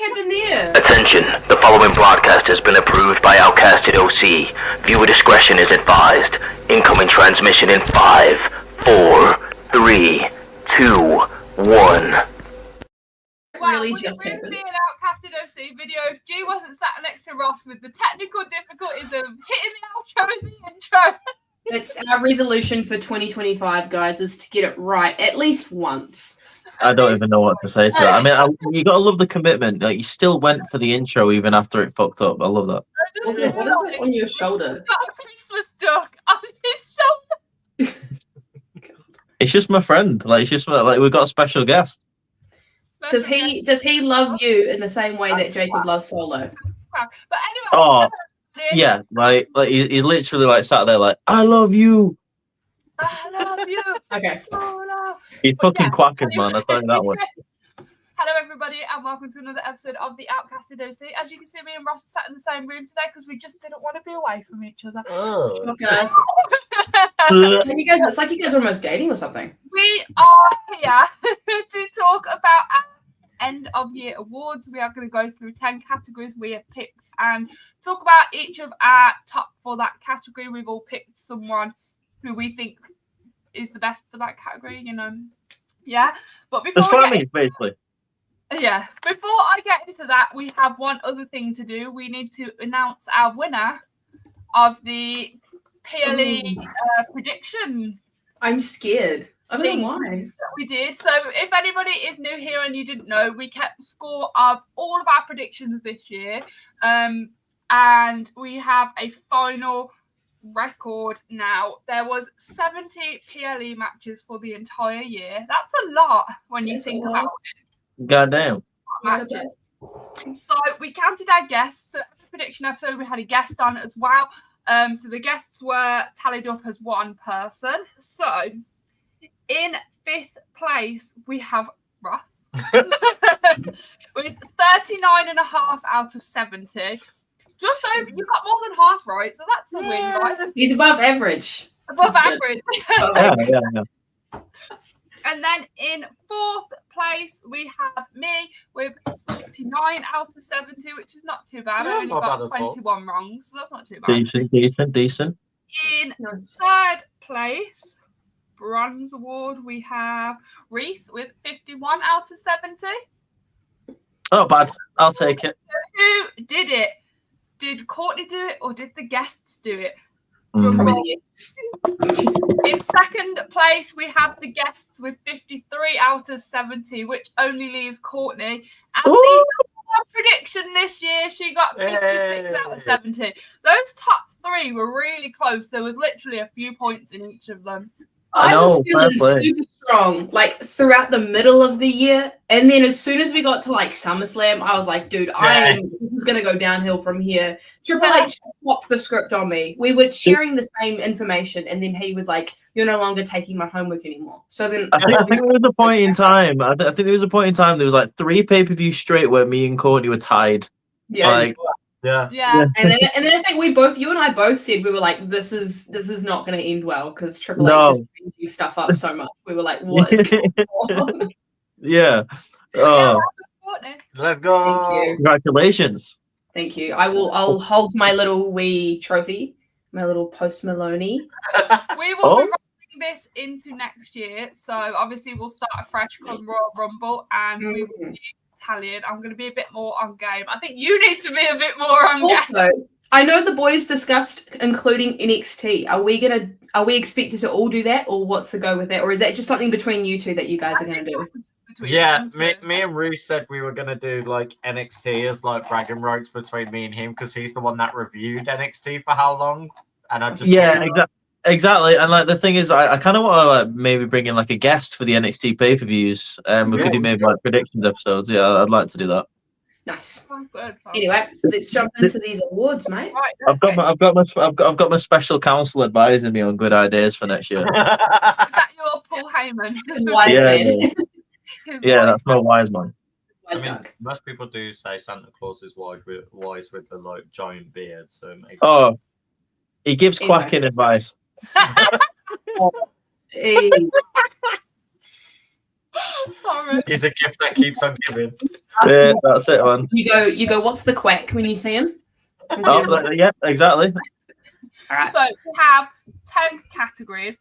happened there? Attention, the following broadcast has been approved by Outcasted OC. Viewer discretion is advised. Incoming transmission in 5, 4, 3, 2, 1. Really just happened. Would it be an Outcasted OC video if G wasn't sat next to Ross with the technical difficulties of hitting the outro and the intro? It's our resolution for 2025, guys, is to get it right at least once. I don't even know what to say to that. I mean, you got to love the commitment. Like, you still went for the intro even after it fucked up. I love that. What is it on your shoulder? He's got a Christmas duck on his shoulder. It's just my friend. Like, it's just like we've got a special guest. Does he love you in the same way that Jacob loves Solo? But anyway, Oh, yeah. Like he's literally like sat there like, I love you. I love you. Okay. Solo. He's fucking quackers, man. I tell you that one. Hello, everybody, and welcome to another episode of the Outcasted OC. As you can see, me and Ross are sat in the same room today because we just didn't want to be away from each other. Oh. Okay. It's like you guys are almost dating or something. We are here to talk about our end of year awards. We are going to go through 10 categories we have picked and talk about each of our top for that category. We've all picked someone who we think is the best for that category, you know. Yeah. But before basically. Yeah. Before I get into that, we have one other thing to do. We need to announce our winner of the PLE prediction. I'm scared. I don't know why. We did. So if anybody is new here and you didn't know, we kept score of all of our predictions this year. And we have a final record now. There was 70 PLE matches for the entire year. That's a lot when you think about it. Goddamn. Matches. So we counted our guests. So every prediction episode we had a guest on as well. So the guests were tallied up as one person. So in 5th place we have Ross with 39.5 out of 70. Just over, you got more than half right, so that's a win, right? He's above average. Above average. Yeah. And then in 4th place, we have me with 39 out of 70, which is not too bad. I only got 21 wrong, so that's not too bad. Decent. In 3rd place, bronze award, we have Reese with 51 out of 70. Oh, bad. I'll take it. Who did it? Did Courtney do it or did the guests do it? Mm. In 2nd place, we have the guests with 53 out of 70, which only leaves Courtney as the prediction this year. She got 56 out of 70. Those top 3 were really close. There was literally a few points in each of them. I was feeling super strong, like throughout the middle of the year, and then as soon as we got to like SummerSlam, I was like, "Dude, this is gonna go downhill from here." Triple H swapped the script on me. We were sharing the same information, and then he was like, "You're no longer taking my homework anymore." So then, I think there was a point in time. I think there was a point in time. There was like 3 pay-per-views straight where me and Courtney were tied. Yeah. Yeah. And then I think you and I both said we were like, this is not going to end well because Triple H is changing stuff up so much. We were like, what is going on? Yeah. Let's go. Congratulations. Thank you. I'll hold my little wee trophy, my little Post Maloney. We will be rolling this into next year. So obviously we'll start afresh come Royal Rumble and we will be tallying. I'm going to be a bit more on game. I think you need to be a bit more on game. I know the boys discussed including NXT. Are we expected to all do that, or what's the go with that, or is that just something between you two that you guys are going to do? Yeah, me and Reese said we were going to do like NXT as like bragging rights between me and him because he's the one that reviewed NXT for how long, and I just Exactly, and like the thing is, I kind of want to like maybe bring in like a guest for the NXT pay-per-views. We could do maybe like predictions episodes. Yeah, I'd like to do that. Nice. Anyway, let's jump into these awards, mate. Right, I've got my special counsel advising me on good ideas for next year. Is that your Paul Heyman? Yeah, that's my wise man. I mean, most people do say Santa Claus is wise with the like giant beard, so it makes sense. He gives quacking advice. Sorry. He's a gift that keeps on giving. Yeah, that's it, man. You go. What's the quack when you see him? Oh, yeah, exactly. All right. So we have 10 categories.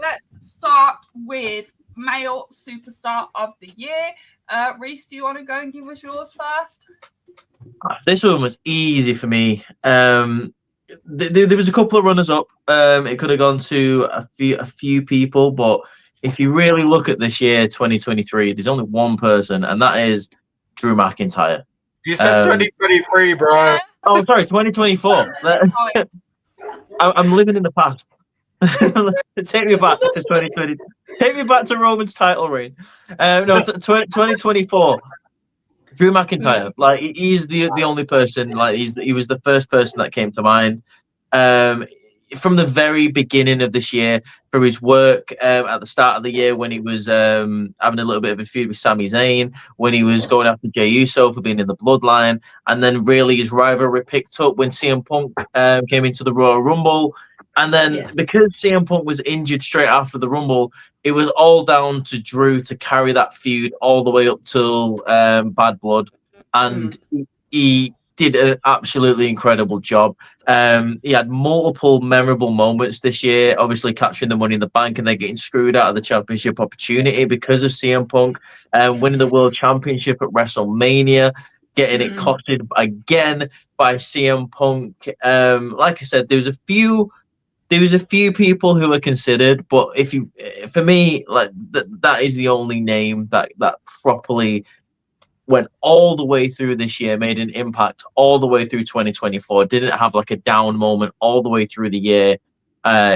Let's start with male superstar of the year. Reese, do you want to go and give us yours first? This one was easy for me. There was a couple of runners up. It could have gone to a few people, but if you really look at this year, 2023, there's only one person, and that is Drew McIntyre. You said 2023, bro. Oh, sorry, 2024. I'm living in the past. Take me back to 2020. Take me back to Roman's title reign. No, 2024. Drew McIntyre, like he's the only person. Like he was the first person that came to mind. From the very beginning of this year, from his work at the start of the year when he was having a little bit of a feud with Sami Zayn, when he was going after Jey Uso for being in the Bloodline, and then really his rivalry picked up when CM Punk came into the Royal Rumble. And then because CM Punk was injured straight after the Rumble, it was all down to Drew to carry that feud all the way up till Bad Blood. And he did an absolutely incredible job. He had multiple memorable moments this year, obviously capturing the Money in the Bank and then getting screwed out of the championship opportunity because of CM Punk, winning the World Championship at WrestleMania, getting it costed again by CM Punk. Like I said, there was a few people who were considered, but for me, like that is the only name that properly went all the way through this year, made an impact all the way through 2024. Didn't have like a down moment all the way through the year.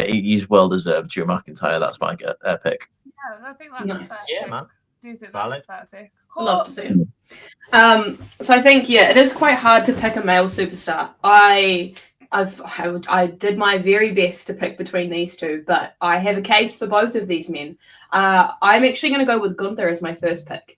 He's well deserved. Drew McIntyre. That's my pick. Yeah, I think that's Nice. fair. Yeah, man. Do you think Valid. that's fair? I'd love to see him. So I think it is quite hard to pick a male superstar. I did my very best to pick between these two, but I have a case for both of these men. I'm actually going to go with Gunther as my first pick.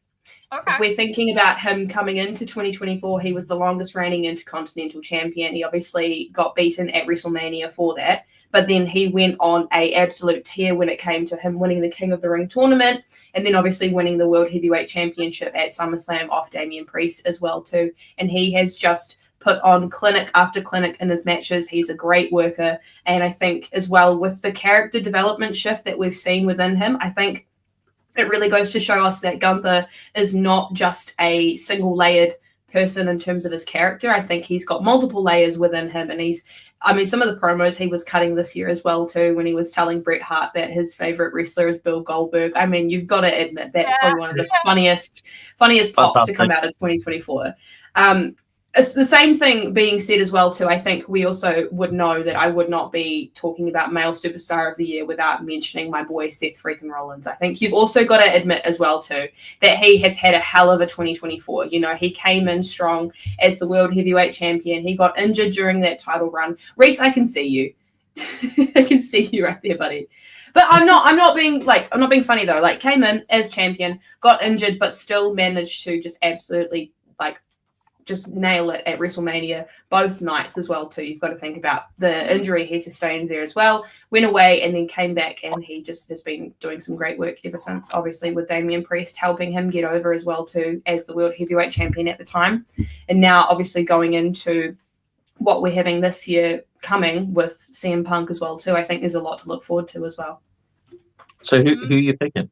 Okay. If we're thinking about him coming into 2024, he was the longest reigning Intercontinental Champion. He obviously got beaten at WrestleMania for that, but then he went on a absolute tear when it came to him winning the King of the Ring tournament, and then obviously winning the World Heavyweight Championship at SummerSlam off Damian Priest as well too. And he has just put on clinic after clinic in his matches. He's a great worker, and I think as well with the character development shift that we've seen within him, I think it really goes to show us that Gunther is not just a single layered person in terms of his character. I think he's got multiple layers within him, and some of the promos he was cutting this year as well too, when he was telling Bret Hart that his favorite wrestler is Bill Goldberg. I mean, you've got to admit that's probably one of the funniest pops to come out of 2024. It's the same thing being said as well too. I think we also would know that I would not be talking about male superstar of the year without mentioning my boy Seth freaking Rollins. I think you've also got to admit as well too that he has had a hell of a 2024. You know, he came in strong as the World Heavyweight Champion. He got injured during that title run. Reese, I can see you. I can see you right there, buddy. But I'm not being funny though. Like, came in as champion, got injured, but still managed to just absolutely just nail it at WrestleMania both nights as well too. You've got to think about the injury he sustained there as well. Went away and then came back, and he just has been doing some great work ever since, obviously with Damian Priest helping him get over as well too as the World Heavyweight Champion at the time. And now obviously going into what we're having this year coming with CM Punk as well too, I think there's a lot to look forward to as well. So who are you picking?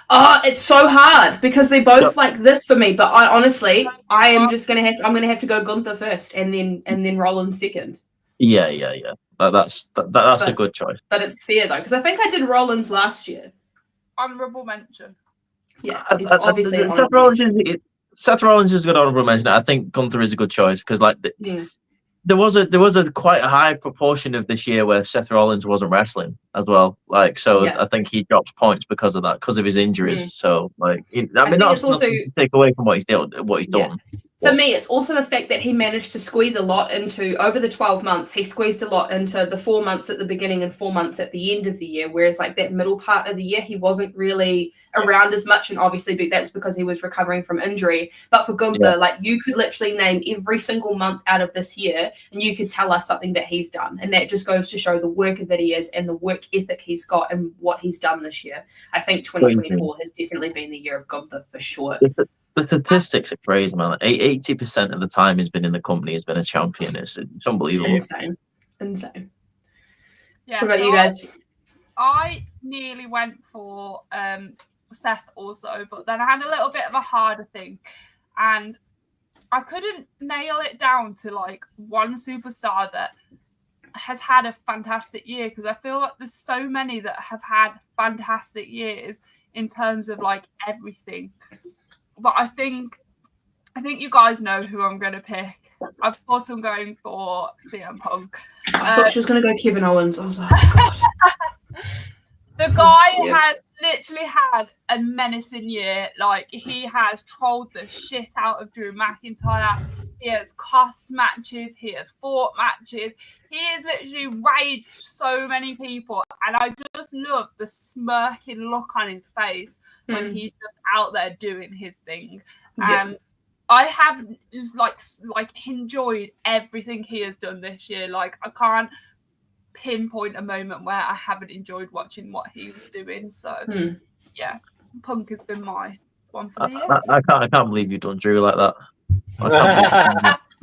Oh, it's so hard because they're both like this for me. But I'm gonna have to go Gunther first, and then Rollins second. Yeah. That's a good choice. But it's fair though, because I think I did Rollins last year. Honorable mention. Yeah, he's obviously Seth Rollins is a good honorable mention. I think Gunther is a good choice because there was a quite a high proportion of this year where Seth Rollins wasn't wrestling as well. Like, so I think he dropped points because of that, because of his injuries. So, like, not to take away from what he's done. For me, it's also the fact that he managed to squeeze a lot into, over the 12 months, he squeezed a lot into the 4 months at the beginning and 4 months at the end of the year. Whereas, like, that middle part of the year, he wasn't really around as much. And obviously, that's because he was recovering from injury. But for Gunther, like, you could literally name every single month out of this year and you could tell us something that he's done. And that just goes to show the worker that he is and the work ethic he's got and what he's done this year. I think 2024 has definitely been the year of Gunther for sure. The statistics are crazy, man. 80% of the time he's been in the company, he's been a champion. It's unbelievable. Insane. Yeah, what about you guys? I nearly went for Seth also, but then I had a little bit of a harder thing, and I couldn't nail it down to like one superstar that has had a fantastic year, because I feel like there's so many that have had fantastic years in terms of like everything. But I think you guys know who I'm going to pick. Of course, I'm going for CM Punk. I thought she was going to go Kevin Owens. I was like, oh, God. The guy has literally had a menacing year. Like, he has trolled the shit out of Drew McIntyre. He has cost matches. He has fought matches. He has literally raged so many people. And I just love the smirking look on his face when he's just out there doing his thing. And I have like enjoyed everything he has done this year. Like, I can't pinpoint a moment where I haven't enjoyed watching what he was doing. So yeah, Punk has been my one for the year. I can't believe you've done Drew like that.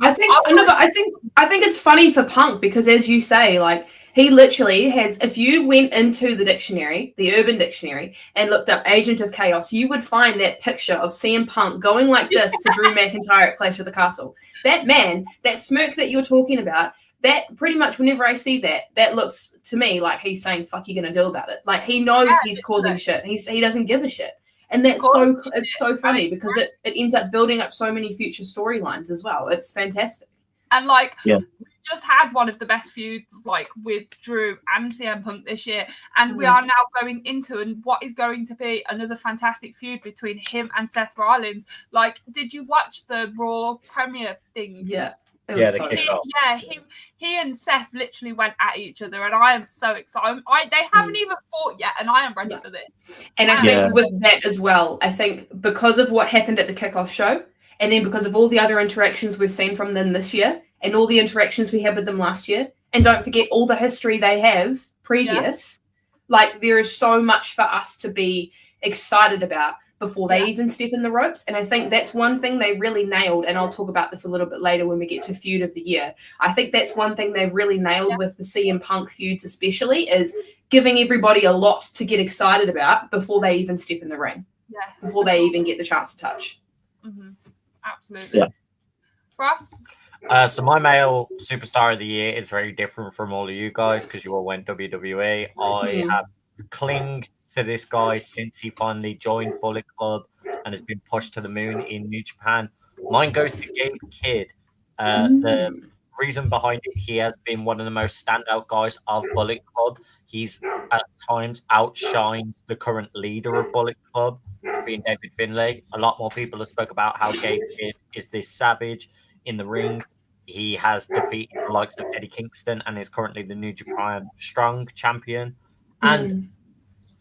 I think it's funny for Punk because, as you say, like, he literally has, if you went into the dictionary, the Urban Dictionary, and looked up Agent of Chaos, you would find that picture of CM Punk going like this to Drew McIntyre at Clash of the Castle. That man, that smirk that you're talking about, that pretty much whenever I see that, that looks to me like he's saying, fuck, you're going to do about it. Like, he knows he's causing shit. He doesn't give a shit. And that's it's so funny because it ends up building up so many future storylines as well. It's fantastic. And like, we just had one of the best feuds like with Drew and CM Punk this year, and we are now going into what is going to be another fantastic feud between him and Seth Rollins. Like, did you watch the Raw premiere thing? Yeah. He and Seth literally went at each other, and I am so excited. They haven't even fought yet, and I am ready for this. And I think with that as well, I think because of what happened at the kickoff show, and then because of all the other interactions we've seen from them this year, and all the interactions we had with them last year, and don't forget all the history they have previous, like, there is so much for us to be excited about before they even step in the ropes. And I think that's one thing they really nailed, and I'll talk about this a little bit later when we get to feud of the year. I think that's one thing they've really nailed with the CM Punk feuds especially, is giving everybody a lot to get excited about before they even step in the ring, before they even get the chance to touch. Absolutely. Ross? So my male superstar of the year is very different from all of you guys because you all went WWE. I have clinged to this guy since he finally joined Bullet Club and has been pushed to the moon in New Japan. Mine goes to Gabe Kidd. The reason behind it, he has been one of the most standout guys of Bullet Club. He's at times outshined the current leader of Bullet Club, being David Finlay. A lot more people have spoke about how Gabe Kidd is this savage in the ring. He has defeated the likes of Eddie Kingston and is currently the New Japan Strong champion. And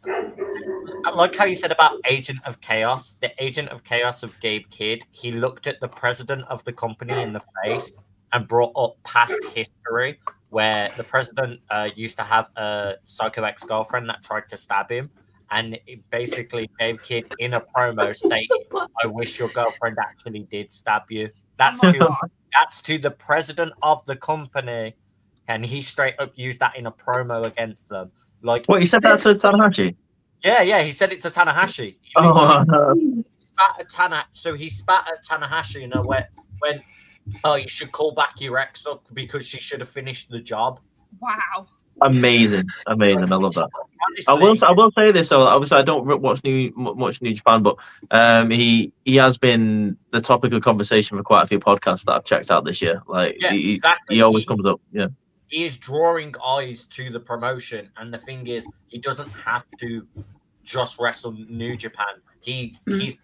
I like how you said about Agent of Chaos. The Agent of Chaos of Gabe Kidd, he looked at the president of the company in the face and brought up past history where the president used to have a psycho ex-girlfriend that tried to stab him. And it basically, Gabe Kidd in a promo stated, I wish your girlfriend actually did stab you. That's to the president of the company. And he straight up used that in a promo against them. Like, what, you said that to Tanahashi? Yeah, he said it to Tanahashi. He spat at Tanahashi, you know, when you should call back your ex up because she should have finished the job. Wow. Amazing. I love that. Honestly, I will say this though. Obviously, I don't watch much New Japan, but he has been the topic of conversation for quite a few podcasts that I've checked out this year. Like, he always comes up. Yeah, he is drawing eyes to the promotion, and the thing is, he doesn't have to just wrestle New Japan. He's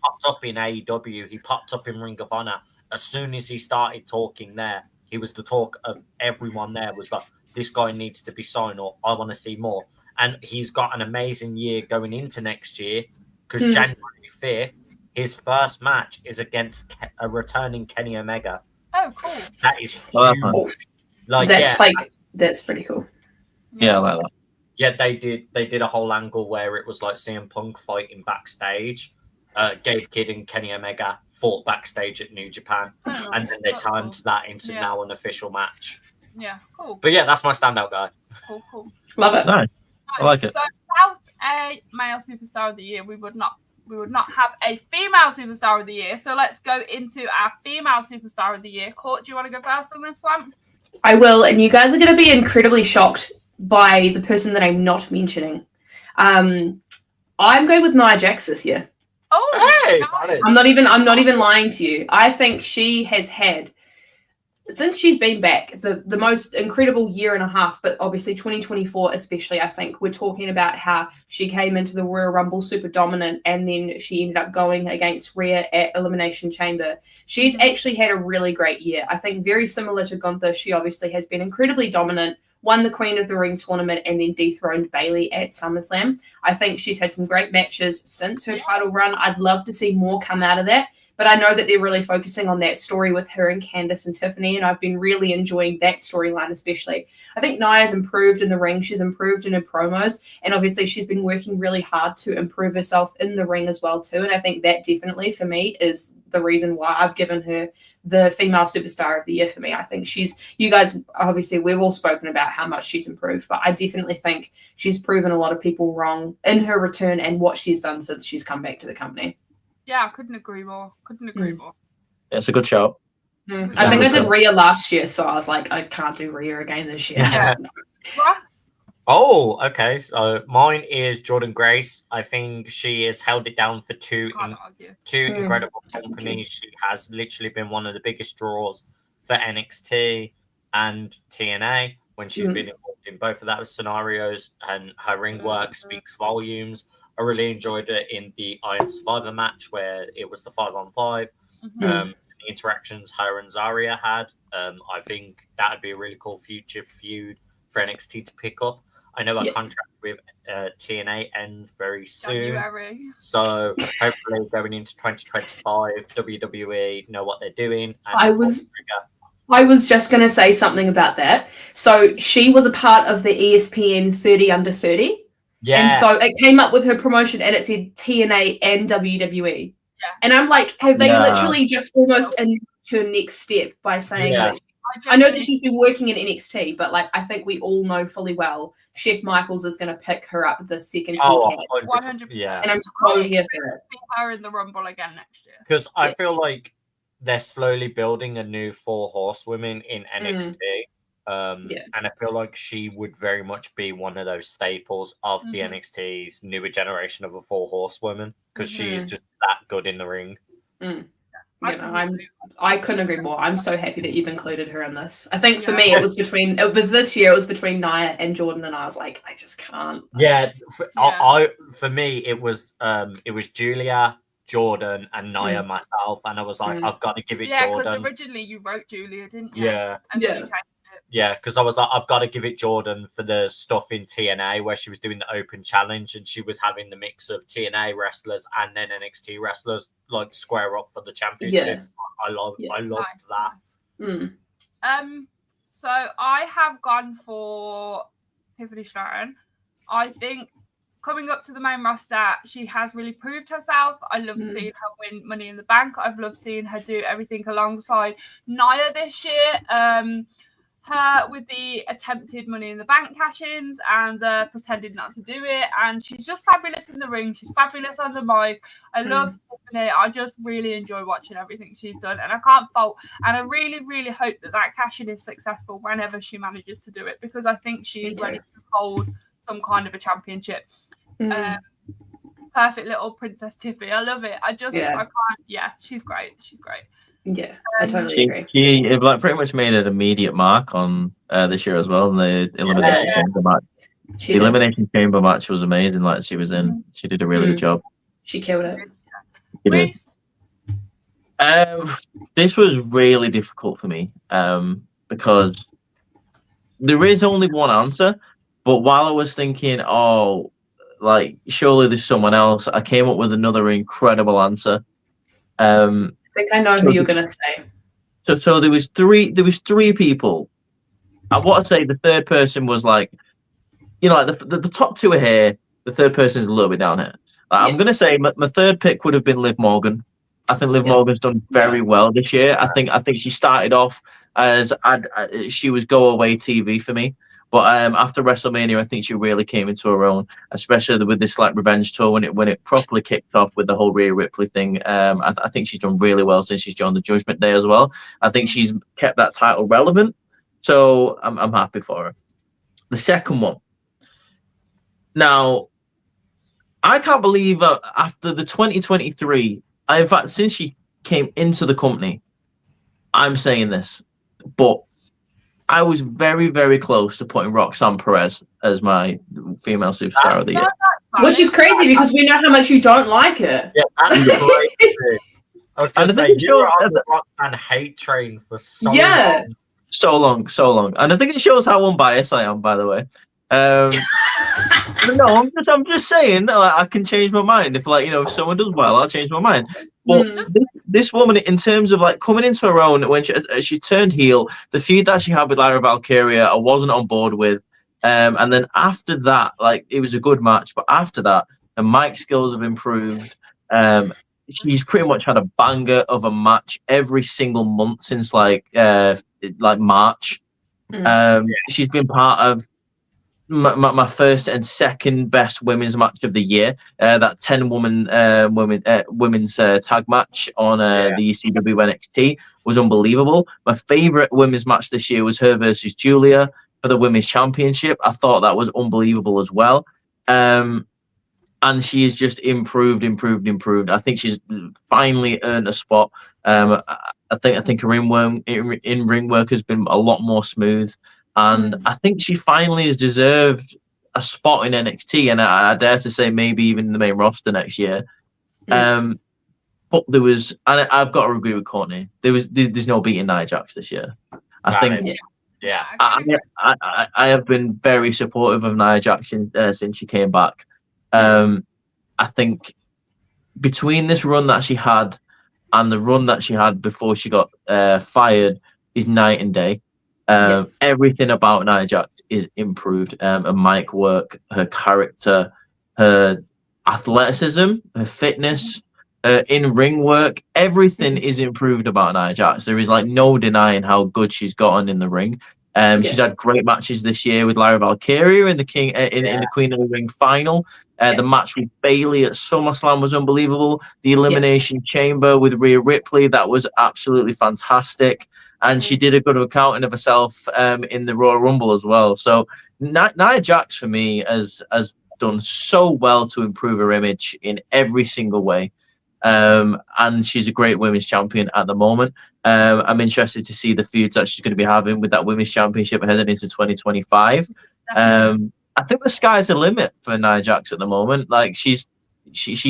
popped up in AEW. He popped up in Ring of Honor. As soon as he started talking there, he was the talk of everyone there. Was like, this guy needs to be signed, or I want to see more. And he's got an amazing year going into next year because January 5th, his first match is against a returning Kenny Omega. Oh, cool. That is huge. Like, that's pretty cool. Yeah, I like that. Yeah, they did a whole angle where it was like CM Punk fighting backstage. Gabe Kidd and Kenny Omega fought backstage at New Japan, and then they turned that into now an official match. Yeah, cool. But yeah, that's my standout guy. Cool. Love it. Nice. I like it. So without a male superstar of the year, we would not have a female superstar of the year. So let's go into our female superstar of the year. Court, do you want to go first on this one? I will, and you guys are going to be incredibly shocked by the person that I'm not mentioning. I'm going with Nia Jax this year. Oh, hey! Nice. I'm not even lying to you. I think she has had, since she's been back, the most incredible year and a half, but obviously 2024 especially, I think we're talking about how she came into the Royal Rumble super dominant, and then she ended up going against Rhea at Elimination Chamber. She's actually had a really great year. I think very similar to Gunther, she obviously has been incredibly dominant, won the Queen of the Ring tournament, and then dethroned Bayley at SummerSlam. I think she's had some great matches since her title run. I'd love to see more come out of that. But I know that they're really focusing on that story with her and Candice and Tiffany, and I've been really enjoying that storyline especially. I think Nia's improved in the ring. She's improved in her promos, and obviously she's been working really hard to improve herself in the ring as well too. And I think that definitely for me is the reason why I've given her the female superstar of the year for me. I think you guys, obviously we've all spoken about how much she's improved, but I definitely think she's proven a lot of people wrong in her return and what she's done since she's come back to the company. Yeah, I couldn't agree more. Yeah, it's a good shout. I think I did Rhea last year, so I was like, I can't do Rhea again this year. Yeah. Oh, okay. So mine is Jordan Grace. I think she has held it down for two incredible companies. She has literally been one of the biggest draws for NXT and TNA when she's been involved in both of those scenarios, and her ring work speaks volumes. I really enjoyed it in the Iron Survivor match where it was the 5-on-5. The interactions her and Zarya had. I think that would be a really cool future feud for NXT to pick up. I know our contract with TNA ends very soon. January. So hopefully going into 2025, WWE know what they're doing. And I was just going to say something about that. So she was a part of the ESPN 30 under 30. Yeah. And so it came up with her promotion and it said TNA and WWE. Yeah. And I'm like, have they literally just almost announced her next step by saying that? I know that she's been working in NXT, but like I think we all know fully well Shaq Michaels is going to pick her up the second. 100%. Yeah. And I'm so here for it. See her in the Rumble again next year. Because I feel like they're slowly building a new 4 horsewomen in NXT. And I feel like she would very much be one of those staples of the NXT's newer generation of a 4 horsewomen because she is just that good in the ring. I couldn't agree more. I'm so happy that you've included her in this. I think for me, it was between Nia and Jordan, and I was like, I just can't. For me, it was Julia, Jordan, and Nia myself, and I was like, I've got to give it Jordan. Yeah, because originally you wrote Julia, didn't you? Yeah. And then you changed it. Yeah, because I was like, I've got to give it Jordan for the stuff in TNA where she was doing the open challenge and she was having the mix of TNA wrestlers and then NXT wrestlers like square up for the championship. I loved that. So I have gone for Tiffany Stratton. I think coming up to the main roster, she has really proved herself. I love seeing her win Money in the Bank. I've loved seeing her do everything alongside Nia this year. Her with the attempted Money in the Bank cash-ins and the pretending not to do it. And she's just fabulous in the ring. She's fabulous on the mic. I love Tiffany. I just really enjoy watching everything she's done. And I can't fault. And I really, really hope that cash-in is successful whenever she manages to do it because I think she's ready to hold some kind of a championship. Perfect little Princess Tiffy. I love it. I can't. Yeah, she's great. She's great. Yeah, I totally agree. She pretty much made an immediate mark on this year as well. The Elimination Chamber match. The Elimination Chamber match was amazing. Like she was in, she did a really good job. She killed it. This was really difficult for me because there is only one answer. But while I was thinking, surely there's someone else, I came up with another incredible answer. I think I know who you're gonna say. So there was three people I want to say the third person was like, like the top two are here. The third person is a little bit down here. I'm going to say my third pick would have been Liv Morgan. I think Liv Morgan's done very well this year. I think she started off as she was go away TV for me, but after WrestleMania, I think she really came into her own, especially with this like revenge tour when it properly kicked off with the whole Rhea Ripley thing. I think she's done really well since she's joined the Judgment Day as well. I think she's kept that title relevant, so I'm happy for her. The second one. Now, I can't believe after the 2023, in fact, since she came into the company, I'm saying this, but I was very, very close to putting Roxanne Perez as my female superstar of the year. Which is crazy because we know how much you don't like her. Yeah, that's great. I was going to say, you were on the Roxanne hate train for so long. So long. And I think it shows how unbiased I am, by the way. No, I'm just saying, like, I can change my mind if, like, if someone does well, I'll change my mind. But this woman, in terms of like coming into her own when she turned heel, the feud that she had with Lyra Valkyria, I wasn't on board with. And then after that, like, it was a good match, but after that, the mic skills have improved. She's pretty much had a banger of a match every single month since like March. She's been part of my first and second best women's match of the year. That 10-women's tag match on the ECW NXT was unbelievable. My favorite women's match this year was her versus Julia for the women's championship. I thought that was unbelievable as well. And she has just improved. I think she's finally earned a spot. I think her in ring work has been a lot more smooth. And I think she finally has deserved a spot in NXT, and I dare to say maybe even in the main roster next year. But there was, and I've got to agree with Courtney. There's no beating Nia Jax this year. I think. Yeah. I have been very supportive of Nia Jax since she came back. I think between this run that she had and the run that she had before she got fired is night and day. Everything about Nia Jax is improved. Her mic work, her character, her athleticism, her fitness, her in-ring work, everything is improved about Nia Jax. There is like no denying how good she's gotten in the ring. She's had great matches this year with Lyra Valkyria in the Queen of the Ring final. The match with Bayley at SummerSlam was unbelievable. The Elimination Chamber with Rhea Ripley, that was absolutely fantastic. And she did a good accounting of herself in the Royal Rumble as well. So Nia Jax, for me, has done so well to improve her image in every single way. And she's a great women's champion at the moment. I'm interested to see the feuds that she's going to be having with that women's championship heading into 2025. I think the sky's the limit for Nia Jax at the moment. Like she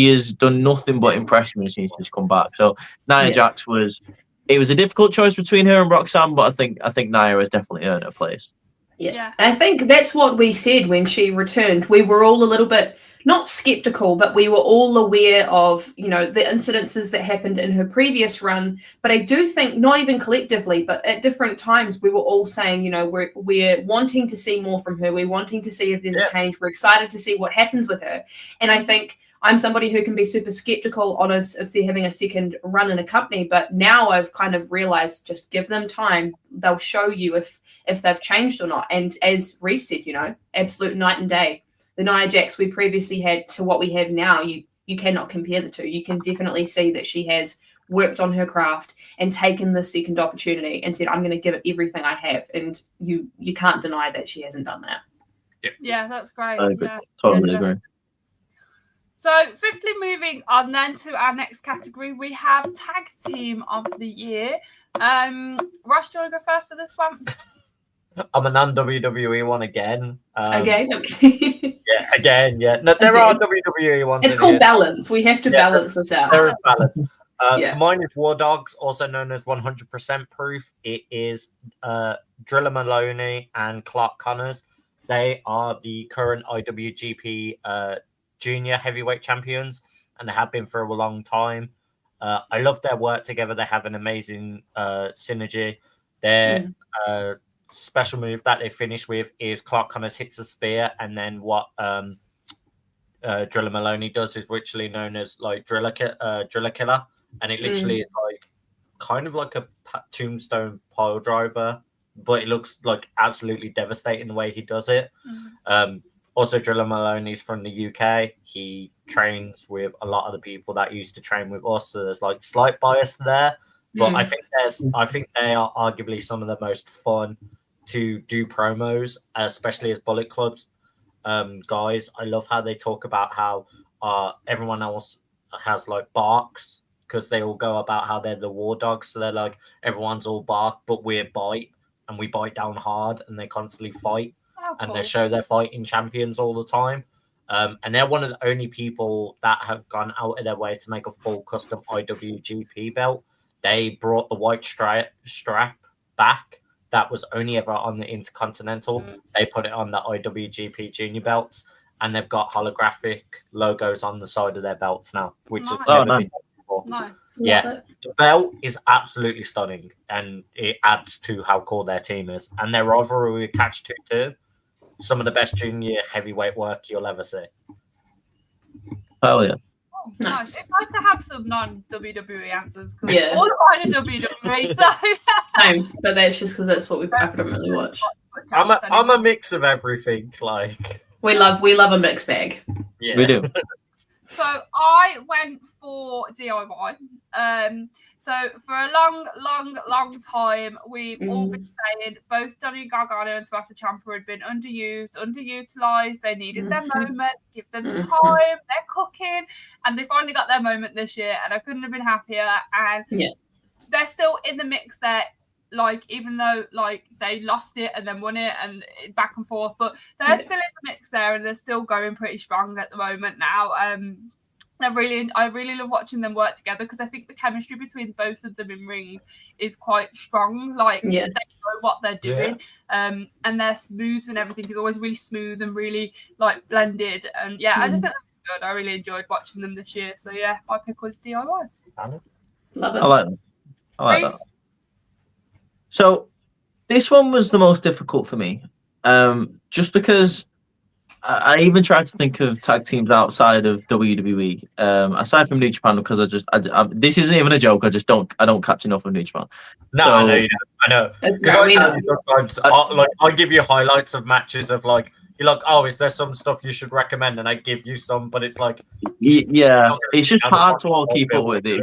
has done nothing but impress me since she's come back. So Nia Jax was a difficult choice between her and Roxanne, but I think Nia has definitely earned her place. Yeah. And I think that's what we said when she returned. We were all a little bit not skeptical, but we were all aware of, the incidences that happened in her previous run. But I do think, not even collectively, but at different times, we were all saying, we're wanting to see more from her. We're wanting to see if there's a change. We're excited to see what happens with her. And I think I'm somebody who can be super skeptical on if they're having a second run in a company, but now I've kind of realized just give them time. They'll show you if they've changed or not. And as Reese said, absolute night and day. The Nia Jax we previously had to what we have now, you cannot compare the two. You can definitely see that she has worked on her craft and taken the second opportunity and said, I'm going to give it everything I have. And you can't deny that she hasn't done that. Yeah, that's great. I agree. Totally agree. So swiftly moving on then to our next category, we have Tag Team of the Year. Ross, do you want to go first for this one? I'm a non-WWE one again. Again? Yeah. No, there are WWE ones. It's called balance. We have to balance this out. There is balance. So mine is War Dogs, also known as 100% Proof. It is Drilla Maloney and Clark Connors. They are the current IWGP Junior Heavyweight Champions, and they have been for a long time. I love their work together. They have an amazing synergy. Their special move that they finish with is Clark Connors hits a spear, and then what Driller Maloney does is literally known as like Driller Killer, and it literally is like kind of like a tombstone pile driver, but it looks like absolutely devastating the way he does it. Also, Driller Maloney's from the UK. He trains with a lot of the people that used to train with us, so there's like slight bias there. But I think they are arguably some of the most fun to do promos, especially as Bullet Club's guys. I love how they talk about how everyone else has like barks, because they all go about how they're the war dogs. So they're like, everyone's all bark, but we're bite, and we bite down hard, and they constantly fight. And they show their fighting champions all the time. And they're one of the only people that have gone out of their way to make a full custom IWGP belt. They brought the white strap back that was only ever on the Intercontinental. They put it on the IWGP Junior belts, and they've got holographic logos on the side of their belts now, which has never been done before. Nice. Yeah, the belt is absolutely stunning, and it adds to how cool their team is. And their rivalry with Catch 2, some of the best junior heavyweight work you'll ever see. Oh yeah. Oh, nice. It's nice to have some non-WWE answers. Yeah. All of mine are WWE, so. Same, but that's just because that's what we predominantly watch. I'm a mix of everything. Like we love a mixed bag. Yeah, we do. So I went for DIY. So for a long time, we've all been saying both Johnny Gargano and Tommaso Ciampa had been underutilized. They needed their moment. Give them time. They're cooking, and they finally got their moment this year. And I couldn't have been happier. And they're still in the mix there. Like, even though like they lost it and then won it and back and forth, but they're still in the mix there, and they're still going pretty strong at the moment now. I really love watching them work together, because I think the chemistry between both of them in ring is quite strong. Like they know what they're doing, and their moves and everything is always really smooth and really like blended. And I just think that's good. I really enjoyed watching them this year. So my pick was DIY. Love it. I like that. So this one was the most difficult for me, just because I even tried to think of tag teams outside of WWE, aside from New Japan, because I this isn't even a joke. I don't catch enough of New Japan. No, so, I know you don't. I know. Because I give you highlights of matches of like, you're like, oh, is there some stuff you should recommend? And I give you some, but it's like, it's just hard to all keep up with it.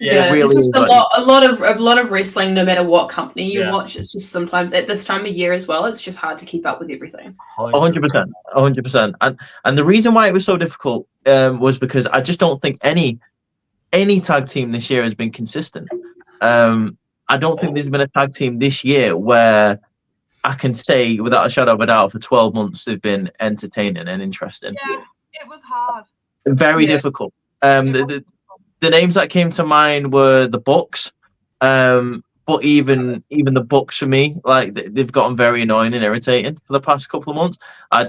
Really it's just a lot of wrestling. No matter what company you watch, it's just sometimes at this time of year as well, it's just hard to keep up with everything. 100%. And the reason why it was so difficult was because I just don't think any tag team this year has been consistent. I don't think there's been a tag team this year where I can say without a shadow of a doubt for 12 months they've been entertaining and interesting. Yeah, it was hard. Very difficult. The names that came to mind were the Bucks, but even the Bucks for me, like they've gotten very annoying and irritating for the past couple of months. I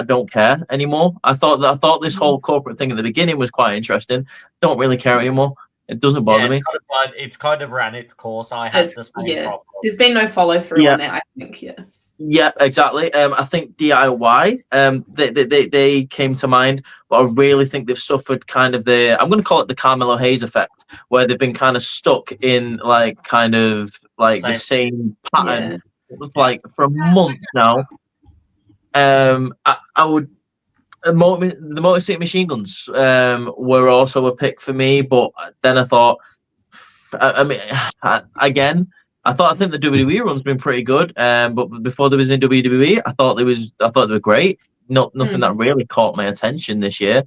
don't care anymore. I thought this whole corporate thing at the beginning was quite interesting. Don't really care anymore. It doesn't bother me. It's kind of ran its course. I had the same problem. There's been no follow through on it, I think. Yeah, exactly. I think DIY, they came to mind, but I really think they've suffered kind of I'm going to call it the Carmelo Hayes effect, where they've been kind of stuck in the same pattern, like for a month now. I would. The Motor City Machine Guns were also a pick for me, but then I thought, I think the WWE run's been pretty good. But before they was in WWE, I thought they were great. Nothing that really caught my attention this year.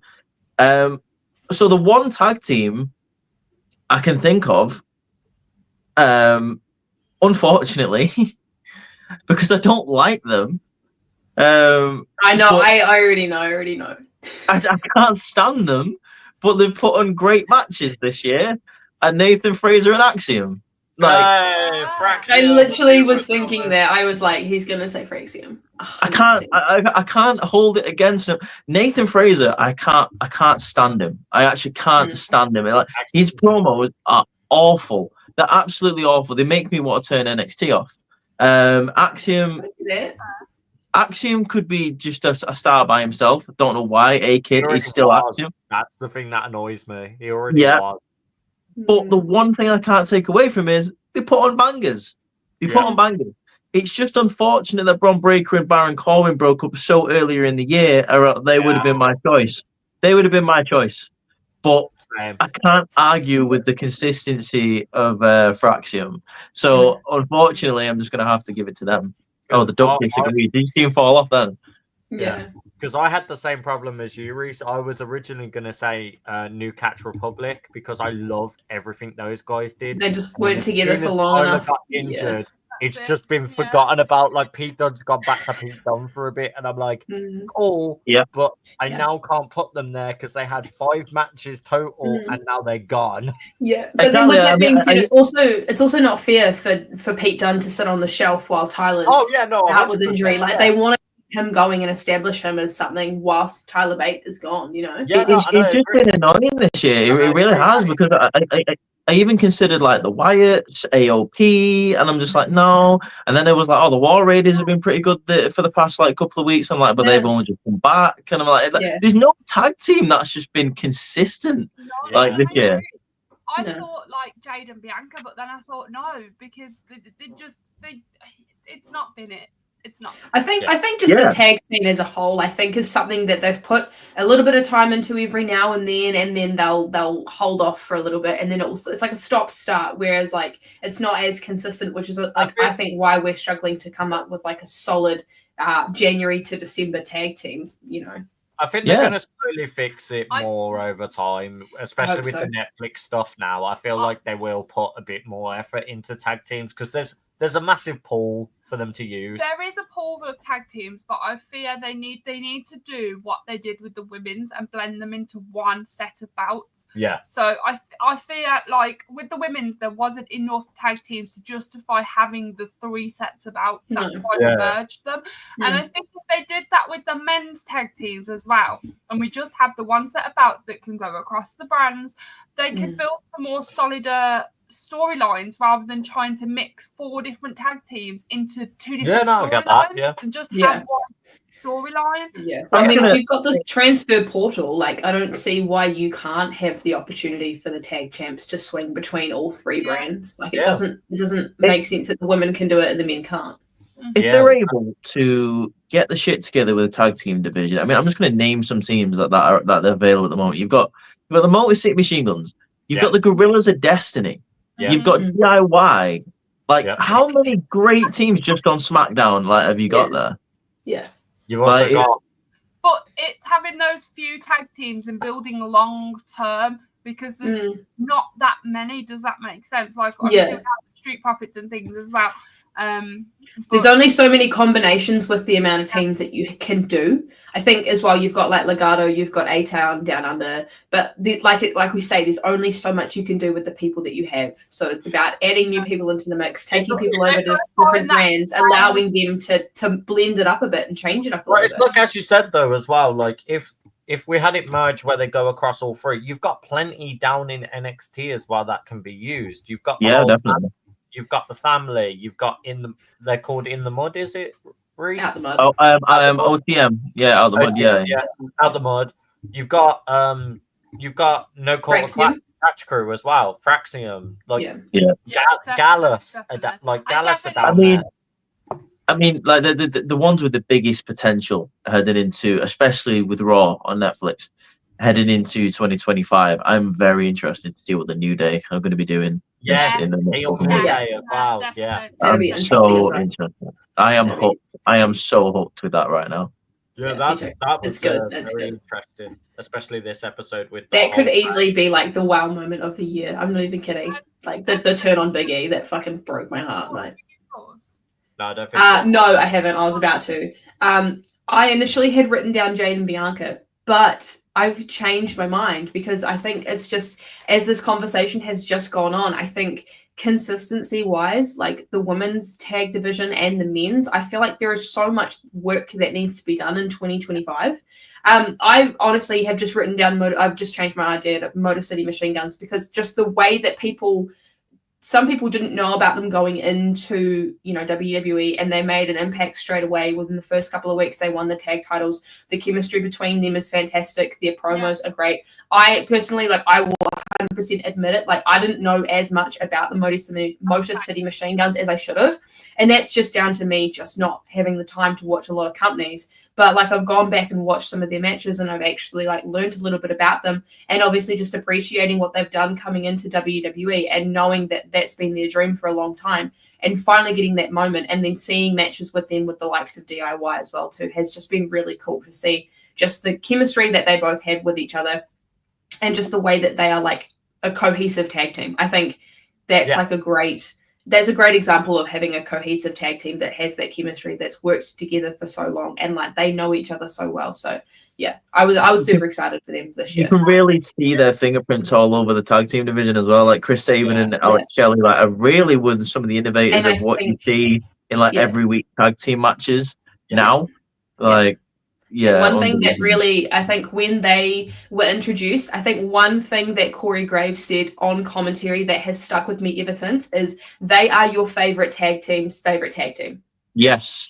So the one tag team I can think of, unfortunately, because I don't like them. I know. I already know. I can't stand them, but they've put on great matches this year. And Nathan Fraser and Axiom. I literally was thinking that. I was like, he's gonna say Fraxium. I can't hold it against him. Nathan Fraser, I can't stand him. I actually can't stand him. Like, his promos are awful. They're absolutely awful. They make me want to turn NXT off. Axiom could be just a star by himself. I don't know why. A-Kid is still Axiom. That's the thing that annoys me. He already was. But the one thing I can't take away from is they put on bangers. It's just unfortunate that Bron Breakker and Baron Corbin broke up so earlier in the year, or they would have been my choice. But I can't argue with the consistency of Fraxium. So unfortunately, I'm just going to have to give it to them. Oh, the duck disagreed. Did you see him fall off then? Yeah. Because I had the same problem as you, Reese. I was originally going to say New Catch Republic because I loved everything those guys did. They just weren't together for long enough. Got injured. It's just been forgotten about. Like Pete Dunne's gone back to Pete Dunne for a bit, and I'm like, cool. Yeah. But I now can't put them there because they had 5 matches total, and now they're gone. Yeah. But then with that being said, it's also not fair for Pete Dunne to sit on the shelf while Tyler's out with injury. Like they want him going and establish him as something whilst Tyler Bate is gone. You know. Yeah, it's just been annoying this year. It really has because I even considered like the Wyatts, AOP, and I'm just like, no. And then it was like, oh, the War Raiders have been pretty good for the past like couple of weeks. I'm like, but they've only just come back. And I'm like, there's no tag team that's just been consistent like this year. I thought like Jade and Bianca, but then I thought no, because it's not been it. It's not. I think just the tag scene as a whole, I think, is something that they've put a little bit of time into every now and then they'll hold off for a little bit, and then it's like a stop-start. Whereas like it's not as consistent, which is like I think why we're struggling to come up with like a solid January to December tag team. You know. I think they're going to slowly fix it more over time, especially with the Netflix stuff now. I feel like they will put a bit more effort into tag teams because there's a massive pool for them to use. There is a pool of tag teams, but I fear they need to do what they did with the women's and blend them into one set of bouts. Yeah. So I fear like with the women's there wasn't enough tag teams to justify having the 3 sets of bouts. That's why we merged them. And I think if they did that with the men's tag teams as well, and we just have the 1 set of bouts that can go across the brands, they could build a more solider storylines rather than trying to mix 4 different tag teams into 2 different storylines and just have one storyline. Yeah, I mean, if you've got this transfer portal, like I don't see why you can't have the opportunity for the tag champs to swing between all 3 brands. Like it doesn't make sense that the women can do it and the men can't. If they're able to get the shit together with a tag team division, I mean, I'm just going to name some teams that are available at the moment. You've got the Motor City Machine Guns. You've got the Gorillas of Destiny. Yeah. You've got DIY. Like, how many great teams just on SmackDown have you got there? Yeah. You've also got... But it's having those few tag teams and building long term because there's not that many. Does that make sense? Like, Street Profits and things as well. There's only so many combinations with the amount of teams that you can do. I think as well, you've got like Legato, you've got A-Town Down Under, but like we say, there's only so much you can do with the people that you have. So it's about adding new people into the mix, taking people over to different brands, allowing them to blend it up a bit and change it up a little bit. Look, as you said though, as well, like if we had it merged where they go across all 3, you've got plenty down in NXT as well that can be used. You've got definitely. You've got the family. You've got they're called In the Mud, is it, Reese? Out the Mud. Oh, OTM. Yeah, Out the Mud. Yeah, Out the Mud. You've got No Call to Catch Crew as well. Fraxium, Gallus, Gallus. I mean, like the ones with the biggest potential heading into, especially with Raw on Netflix, heading into 2025. I'm very interested to see what the New Day are going to be doing. Yes, wow, yeah. I'm so interested. I am hooked. I am so hooked with that right now. Yeah, that was very interesting, especially this episode with that could easily be like the wow moment of the year. I'm not even kidding. Like the turn on Big E that fucking broke my heart, mate. No, I don't think so. No, I haven't. I was about to. I initially had written down Jade and Bianca, but I've changed my mind because I think it's just, as this conversation has just gone on, I think consistency wise, like the women's tag division and the men's, I feel like there is so much work that needs to be done in 2025. I honestly have just written down, I've just changed my idea to Motor City Machine Guns because just the way that people some people didn't know about them going into, WWE, and they made an impact straight away. Within the first couple of weeks, they won the tag titles. The chemistry between them is fantastic. Their promos are great. I personally, I will 100% admit it, I didn't know as much about the Motor City Machine Guns as I should have. And that's just down to me just not having the time to watch a lot of companies. But I've gone back and watched some of their matches, and I've actually learned a little bit about them, and obviously just appreciating what they've done coming into WWE and knowing that that's been their dream for a long time, and finally getting that moment, and then seeing matches with them with the likes of DIY as well too has just been really cool to see, just the chemistry that they both have with each other, and just the way that they are a cohesive tag team. I think that's There's a great example of having a cohesive tag team that has that chemistry, that's worked together for so long, and they know each other so well. So yeah, I was super excited for them this year. You can really see their fingerprints all over the tag team division as well. Chris Sabin and Alex Shelley, are really with some of the innovators of what you see in every week tag team matches now. One thing that really, I think when they were introduced, I think one thing that Corey Graves said on commentary that has stuck with me ever since is they are your favorite tag team's favorite tag team. Yes.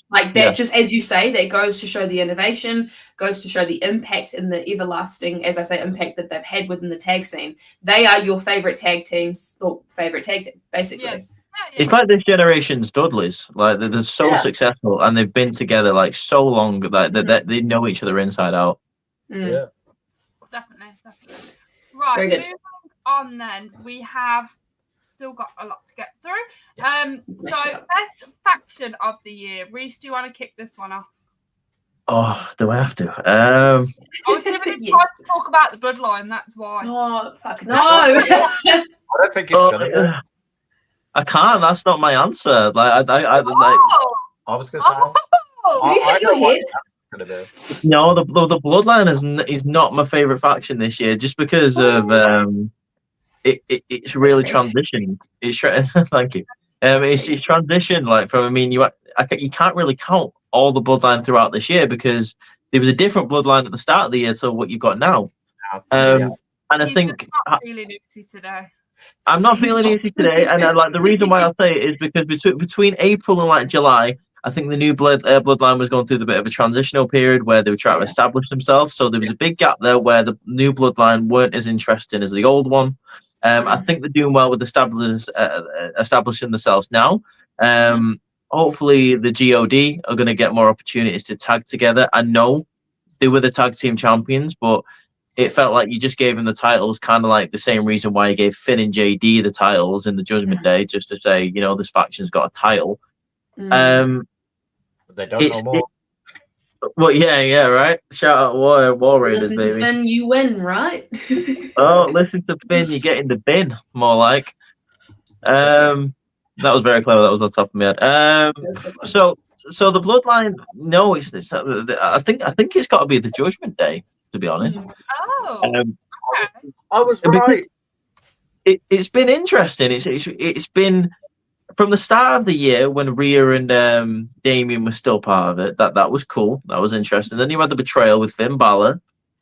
Just as you say, that goes to show the innovation, goes to show the impact and the everlasting, as I say, impact that they've had within the tag scene. They are your favorite tag team's favorite tag team, basically. Yeah. It's like this generation's Dudleys. They're so successful, and they've been together so long that they know each other inside out. Yeah, definitely. Right, moving on. Then we have still got a lot to get through. So best faction of the year. Reese, do you want to kick this one off? Oh, do I have to? I was giving you time to talk about the Bloodline. That's why. Oh, fuck no! I don't think it's gonna. I can't. That's not my answer. I was gonna say. You hit your head. No, the Bloodline is not my favorite faction this year, just because of it's really transitioned. Thank you. It's transitioned from. You can't really count all the Bloodline throughout this year, because there was a different Bloodline at the start of the year to what you've got now. And I think not feeling easy today. I'm not feeling easy today, and the reason why I'll say it is because between April and July, I think the new Bloodline was going through the bit of a transitional period where they were trying to establish themselves. So there was a big gap there where the new Bloodline weren't as interesting as the old one. I think they're doing well with establishing themselves now. Hopefully the GOD are going to get more opportunities to tag together. I know they were the tag team champions, but it felt like you just gave them the titles, kind of the same reason why you gave Finn and JD the titles in the Judgment Day, just to say, this faction's got a title. They don't know more. Well, yeah, right. Shout out War Raiders, listen baby. To Finn, you win, right? Oh, listen to Finn, you get in the bin, more like. That was very clever. That was on top of my head. So the Bloodline, no, it's I think it's got to be the Judgment Day, to be honest. Okay. I was right. It's been interesting. It's been from the start of the year when Rhea and Damien were still part of it. That was cool. That was interesting. Then you had the betrayal with Finn Balor.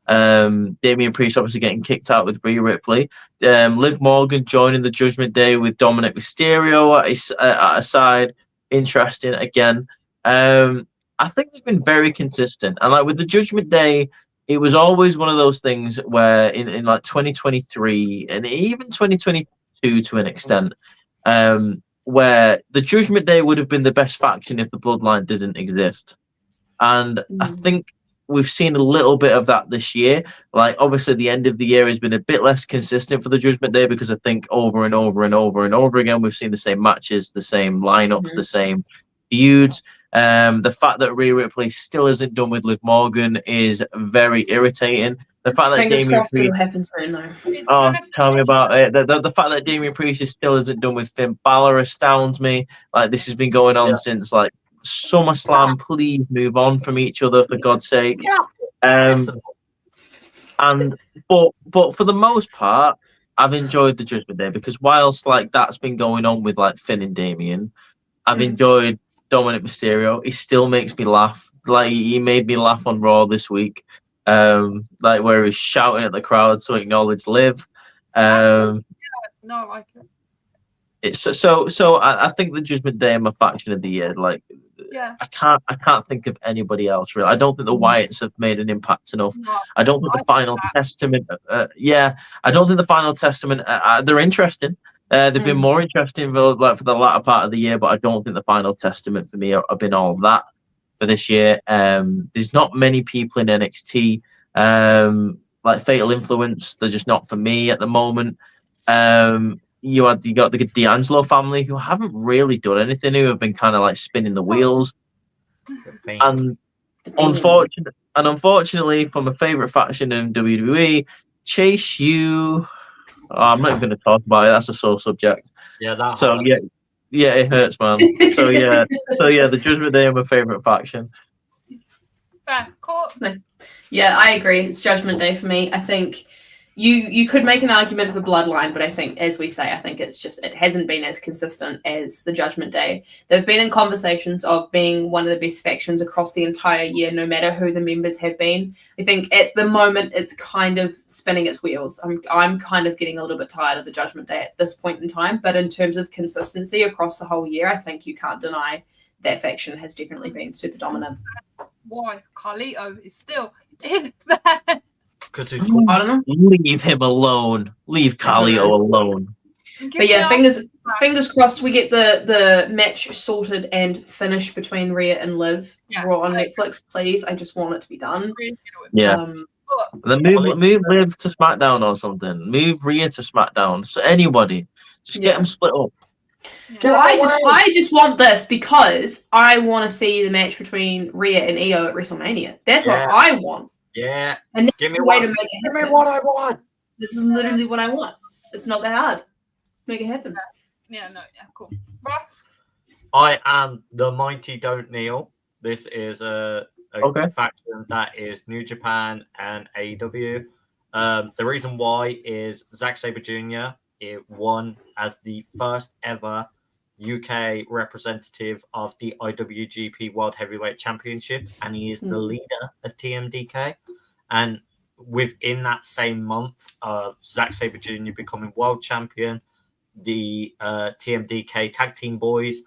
Damian Priest obviously getting kicked out with Rhea Ripley. Liv Morgan joining the Judgment Day with Dominic Mysterio at a side. Interesting again. I think it's been very consistent, and with the Judgment Day, it was always one of those things where in 2023 and even 2022 to an extent, where the Judgment Day would have been the best faction if the Bloodline didn't exist. And I think we've seen a little bit of that this year. Obviously the end of the year has been a bit less consistent for the Judgment Day, because I think over and over and over and over again we've seen the same matches, the same lineups, the same feuds. The fact that Rhea Ripley still isn't done with Liv Morgan is very irritating. The fact that Fingers crossed it'll happen soon, though. Oh, tell me about it. The fact that Damian Priest still isn't done with Finn Balor astounds me. This has been going on since SummerSlam. Please move on from each other, for God's sake. But for the most part, I've enjoyed the Judgment Day, because whilst that's been going on with Finn and Damien, I've enjoyed Dominic Mysterio. He still makes me laugh. He made me laugh on Raw this week. Where he's shouting at the crowd to acknowledge Liv. No, I like it. it's so. I think the Judgment Day are my faction of the year. Like, Yeah. I can't think of anybody else really. I don't think the Wyatts have made an impact enough. No, I don't think the Final Testament. I don't think the Final Testament. They're interesting. They've been more interesting for the latter part of the year, but I don't think the Final Testament for me have been all that for this year. There's not many people in NXT like Fatal Influence. They're just not for me at the moment. You got the D'Angelo family who haven't really done anything, who have been kind of like spinning the wheels. And unfortunately, for my favorite faction in WWE, Chase U. I'm not even going to talk about it. That's a sore subject. Yeah, that. So hurts. Yeah, it hurts, man. So yeah, the Judgment Day are my favorite faction. Fair, cool. Nice. Yeah, I agree. It's Judgment Day for me. I think you could make an argument for Bloodline, but I think, as we say, I think it hasn't been as consistent as the Judgment Day. They've been in conversations of being one of the best factions across the entire year, no matter who the members have been. I think at the moment it's kind of spinning its wheels. I'm kind of getting a little bit tired of the Judgment Day at this point in time, but in terms of consistency across the whole year, I think you can't deny that faction has definitely been super dominant. Why Carlito is still in there? Because he's I don't know. Leave him alone. Leave Carlito alone. But yeah, fingers crossed we get the match sorted and finished between Rhea and Liv Raw on Netflix, please. I just want it to be done. Yeah. Then move Liv to SmackDown or something. Move Rhea to SmackDown. So anybody, just get them split up. Well, I just want this because I want to see the match between Rhea and Io at WrestleMania. That's what I want. Yeah. And give me way what, to make it happen. give me what I want. This is literally what I want. It's not that hard. Make it happen. Yeah, cool. Ross? I am the Mighty Don't Kneel. This is a faction that is New Japan and AEW. The reason why is Zack Sabre Jr. It won as the first ever UK representative of the IWGP World Heavyweight Championship, and he is the leader of TMDK. And within that same month of Zack Sabre Jr. becoming world champion, the TMDK tag team boys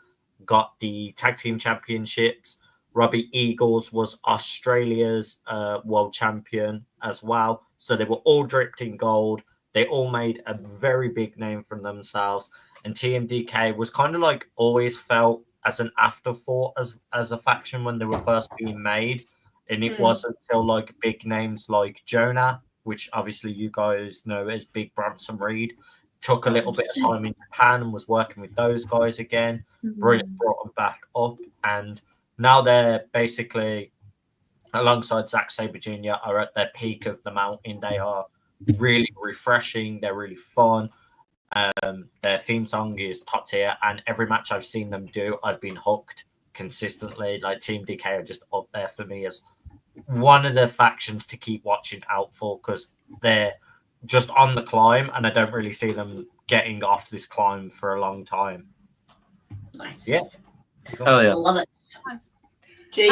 got the tag team championships. Robbie Eagles was Australia's world champion as well. So they were all dripped in gold. They all made a very big name for themselves. And TMDK was kind of like always felt as an afterthought as a faction when they were first being made. And it wasn't until like big names like Jonah, which obviously you guys know as Big Bronson Reed, took a little bit of time in Japan and was working with those guys again, brought them back up. And now they're basically, alongside Zack Sabre Jr., are at their peak of the mountain. They are really refreshing. They're really fun. Their theme song is top tier, and every match I've seen them do, I've been hooked consistently. Like Team DK are just up there for me as one of the factions to keep watching out for, because they're just on the climb, and I don't really see them getting off this climb for a long time. Nice. Yeah. Oh yeah. I love it. Nice. G.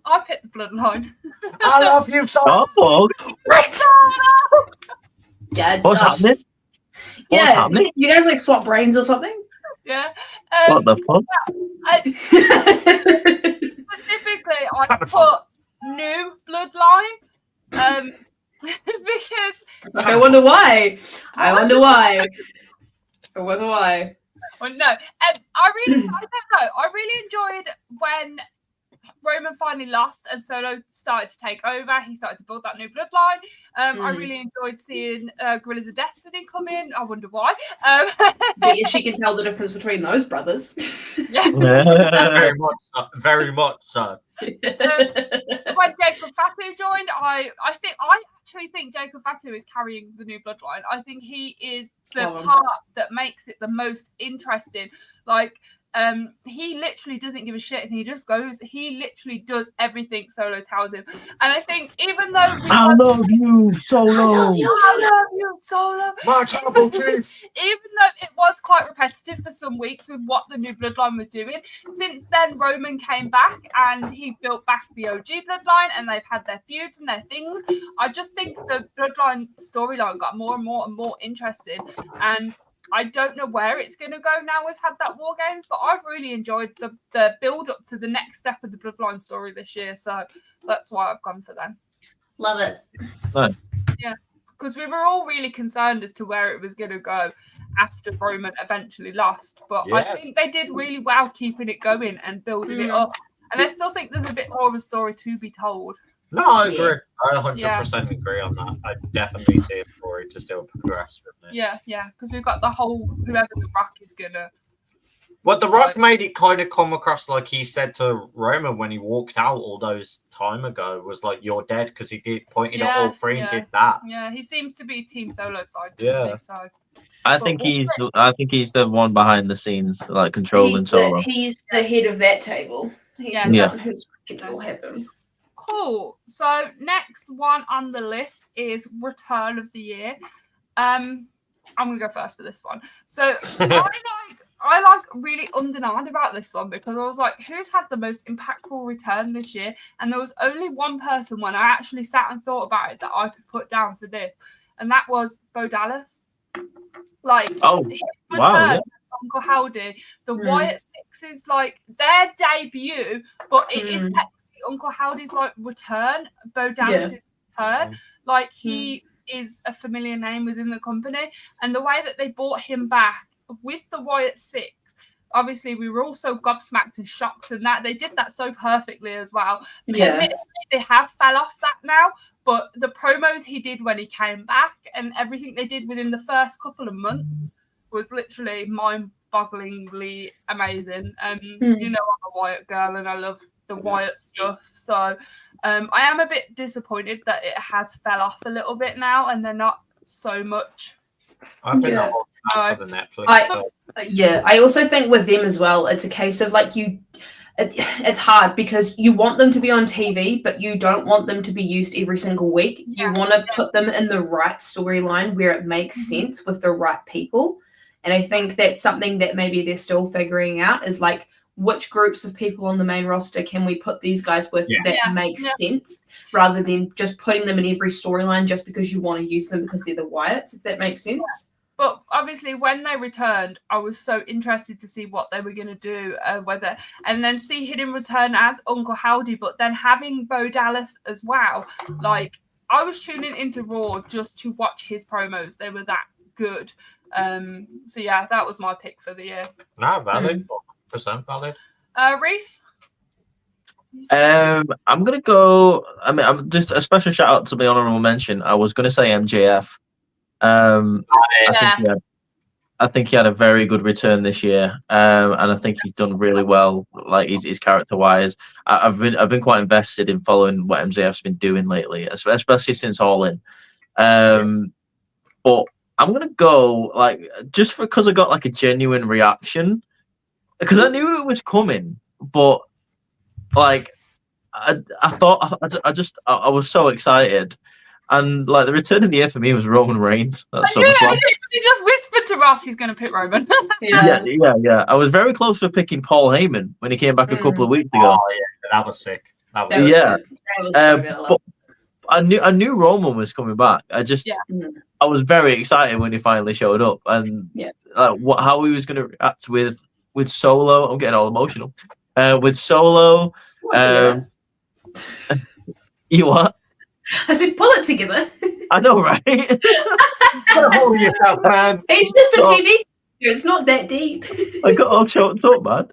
I picked the Bloodline. I love you so Oh, Yeah. what's happening? Yeah. What's happening? You guys like swap brains or something? Yeah. What the fuck? Specifically, I put new Bloodline. Because I wonder why. Well, no. I don't know. I really enjoyed when Roman finally lost and Solo started to take over. He started to build that new bloodline. I really enjoyed seeing Gorillas of Destiny come in. I wonder why. But she can tell the difference between those brothers. Yeah. Very much so. When Jacob Fatu joined, I actually think Jacob Fatu is carrying the new bloodline. I think he is the part that makes it the most interesting. Like, he literally doesn't give a shit, and he just goes. He literally does everything Solo tells him. And I think even though I love you, Solo. I love you, Solo. My terrible chief. Even though it was quite repetitive for some weeks with what the new bloodline was doing, since then Roman came back and he built back the OG bloodline, and they've had their feuds and their things. I just think the bloodline storyline got more and more interesting, and I don't know where it's going to go now we've had that War Games, but I've really enjoyed the build up to the next step of the Bloodline story this year. So that's why I've gone for them. Love it. Yeah, because we were all really concerned as to where it was going to go after Roman eventually lost. But I think they did really well keeping it going and building it up. And I still think there's a bit more of a story to be told. No, I agree. I 100% agree on that. I definitely see a story to still progress with this. Yeah, because we've got the whole whoever The Rock is gonna. Well, The Rock made it kind of come across like he said to Roman when he walked out all those time ago was like, "You're dead," because he did pointed at all three and did that. Yeah, he seems to be Team Solo side. Yeah. So. I think he's the one behind the scenes, like controlling Solo. He's the head of that table. He's the one who's making it all happen. Cool. So next one on the list is Return of the Year. I'm gonna go first for this one. So I like really undenied about this one because I was like, who's had the most impactful return this year? And there was only one person when I actually sat and thought about it that I could put down for this, and that was Bo Dallas. Like, Uncle Howdy, the Wyatt Sixes, like their debut, but it is technically Uncle Howdy's like return, Bo Dallas's return. Like he is a familiar name within the company, and the way that they brought him back with the Wyatt Six, obviously we were all so gobsmacked and shocked, and that they did that so perfectly as well. Admittedly, they have fell off that now, but the promos he did when he came back and everything they did within the first couple of months was literally mind-bogglingly amazing. You know, I'm a Wyatt girl and I love the Wyatt stuff, so I am a bit disappointed that it has fell off a little bit now and they're not so much. I think for the Netflix. I also think with them as well, it's a case of like it's hard because you want them to be on TV, but you don't want them to be used every single week. You want to put them in the right storyline where it makes sense with the right people. And I think that's something that maybe they're still figuring out is like, which groups of people on the main roster can we put these guys with that makes sense rather than just putting them in every storyline just because you want to use them because they're the Wyatts, if that makes sense. But obviously, when they returned, I was so interested to see what they were going to do, and then see him return as Uncle Howdy, but then having Bo Dallas as well. Like, I was tuning into Raw just to watch his promos. They were that good. So yeah, that was my pick for the year. No, valid. 100% valid. Reese? I'm gonna go. I mean, I'm just a special shout out to the honorable mention. I was gonna say MJF. I think he had a very good return this year, and I think he's done really well. Like his character wise, I've been quite invested in following what MJF's been doing lately, especially since All In. But I'm gonna go like just because I got like a genuine reaction because I knew it was coming, but like I thought I was so excited. And like the return of the year for me was Roman Reigns. He just whispered to Ross he's going to pick Roman. Yeah. I was very close to picking Paul Heyman when he came back a couple of weeks ago. Oh yeah, that was sick. That was but I knew Roman was coming back. I was very excited when he finally showed up, and how he was going to react with Solo. I'm getting all emotional. With Solo, you what? I said, pull it together. I know, right? Hold yourself, man. It's just a TV. It's not that deep. I got all choked up, man.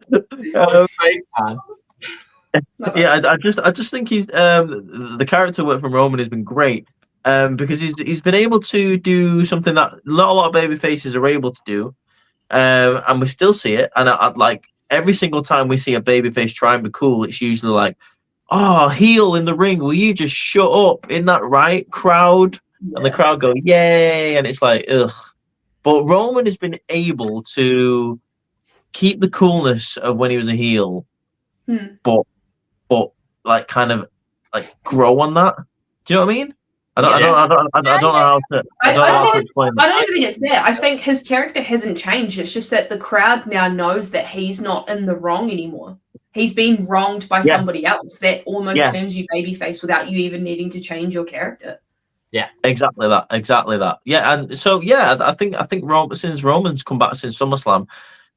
I just think he's the character work from Roman has been great because he's been able to do something that not a lot of baby faces are able to do, and we still see it. And I like every single time we see a baby face try and be cool, it's usually like, oh, heel in the ring, will you just shut up in that right crowd? Yeah. And the crowd go, yay, and it's like, ugh. But Roman has been able to keep the coolness of when he was a heel, but like kind of like grow on that. Do you know what I mean? I don't know how to explain that. I don't even think it's there. I think his character hasn't changed. It's just that the crowd now knows that he's not in the wrong anymore. He's been wronged by somebody else. That almost turns you babyface without you even needing to change your character. Exactly that. Yeah, and so yeah, I think since Roman's come back since SummerSlam,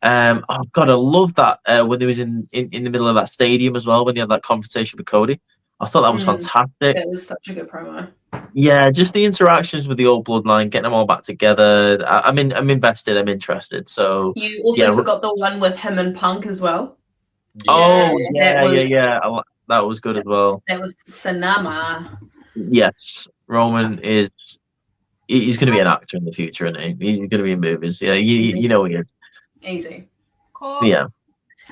oh god, I love that when he was in the middle of that stadium as well when he had that conversation with Cody. I thought that was fantastic. It was such a good promo. Yeah, just the interactions with the old bloodline, getting them all back together. I'm invested. I'm interested. So you also forgot the one with him and Punk as well. Oh yeah. That was good as well. That was Sanama. Yes, Roman he's going to be an actor in the future, isn't he? He's going to be in movies. Yeah, you know he is. Easy. Cool. Yeah.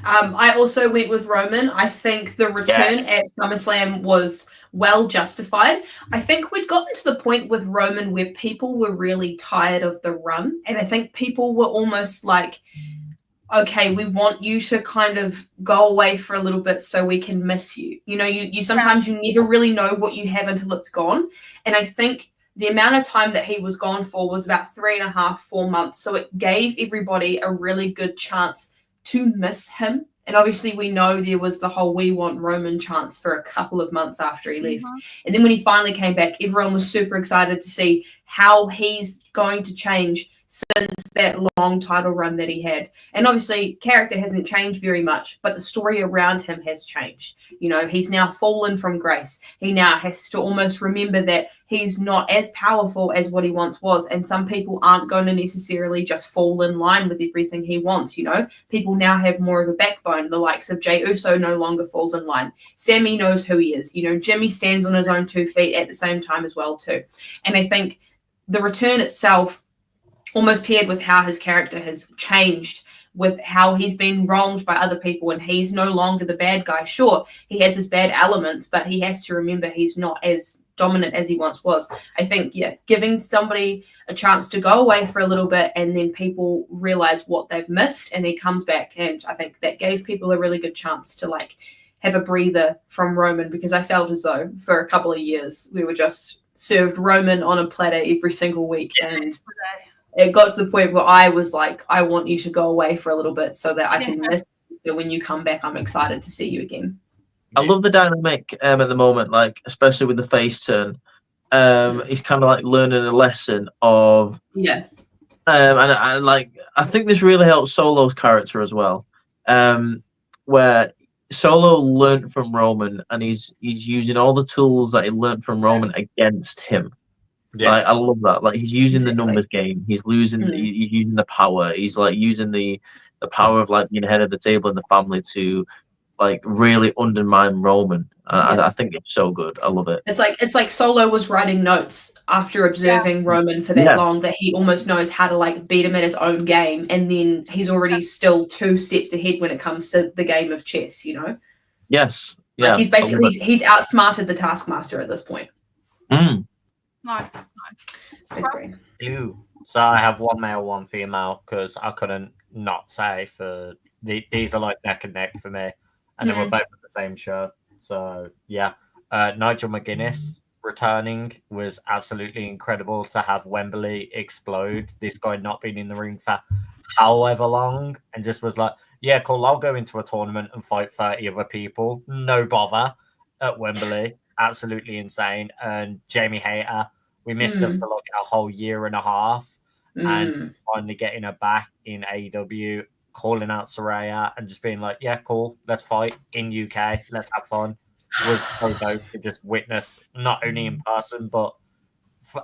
I also went with Roman. I think the return at SummerSlam was well justified. I think we'd gotten to the point with Roman where people were really tired of the run. And I think people were almost like, okay, we want you to kind of go away for a little bit so we can miss you. You know, you sometimes you never really know what you have until it's gone. And I think the amount of time that he was gone for was about 3.5, 4 months. So it gave everybody a really good chance to miss him. And obviously we know there was the whole we want Roman chance for a couple of months after he left. And then when he finally came back, everyone was super excited to see how he's going to change since that long title run that he had. And obviously character hasn't changed very much, but the story around him has changed. You know, he's now fallen from grace. He now has to almost remember that he's not as powerful as what he once was. And some people aren't going to necessarily just fall in line with everything he wants, you know. People now have more of a backbone. The likes of Jey Uso no longer falls in line. Sammy knows who he is. You know, Jimmy stands on his own 2 feet at the same time as well too. And I think the return itself almost paired with how his character has changed, with how he's been wronged by other people and he's no longer the bad guy. Sure, he has his bad elements, but he has to remember he's not as dominant as he once was. I think, giving somebody a chance to go away for a little bit and then people realize what they've missed and he comes back. And I think that gave people a really good chance to like have a breather from Roman, because I felt as though for a couple of years we were just served Roman on a platter every single week. And it got to the point where I was like, I want you to go away for a little bit so that I can miss you. So when you come back, I'm excited to see you again. I love the dynamic at the moment, like especially with the face turn. He's kind of like learning a lesson of and I think this really helps Solo's character as well, where Solo learned from Roman and he's using all the tools that he learned from Roman against him. Yeah, like, I love that. Like he's using the numbers game. He's he's using the power. He's like using the power of like being head of the table in the family to like really undermine Roman. I think it's so good. I love it. It's like Solo was writing notes after observing Roman for that long, that he almost knows how to like beat him at his own game, and then he's already still 2 steps ahead when it comes to the game of chess. You know. Yes. Yeah. Like he's basically he's outsmarted the Taskmaster at this point. Nice. So I have one male, one female, because I couldn't not say for these are like neck and neck for me, and then we're both at the same show. So yeah, Nigel McGuinness returning was absolutely incredible to have Wembley explode. This guy not been in the ring for however long, and just was like, yeah, cool. I'll go into a tournament and fight 30 other people, no bother, at Wembley. Absolutely insane. And Jamie Hayter, we missed her for like a whole 1.5 years, and finally getting her back in AEW, calling out Saraya and just being like, yeah, cool, let's fight in UK, let's have fun, was so dope to just witness, not only in person, but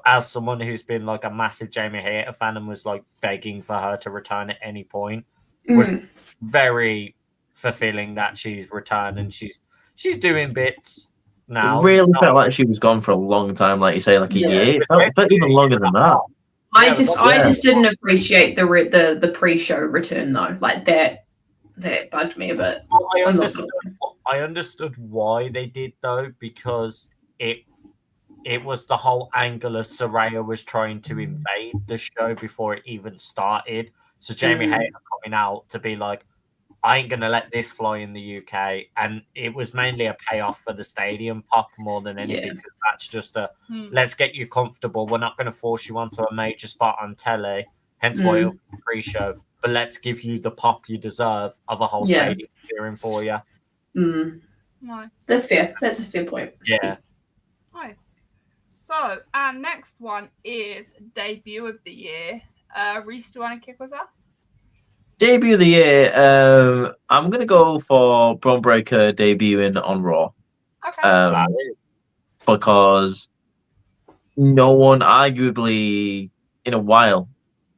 as someone who's been like a massive Jamie Hayter fan and was like begging for her to return at any point, was very fulfilling that she's returned and she's doing bits. Now, it really felt like she was gone for a long time, like you say, like a year. It felt even longer than that. I just didn't appreciate the pre-show return though. Like that bugged me a bit. I understood why they did though, because it was the whole angle of Saraya was trying to invade the show before it even started. So Jamie Hayter coming out to be like, I ain't going to let this fly in the UK. And it was mainly a payoff for the stadium pop more than anything. Because that's just let's get you comfortable. We're not going to force you onto a major spot on telly, hence why it'll be pre-show. But let's give you the pop you deserve of a whole stadium cheering for you. Nice. That's fair. That's a fair point. Yeah. Nice. So our next one is debut of the year. Reese, do you want to kick us off? Debut of the year. I'm gonna go for Braun Breaker debuting on Raw. Okay. Because no one, arguably in a while,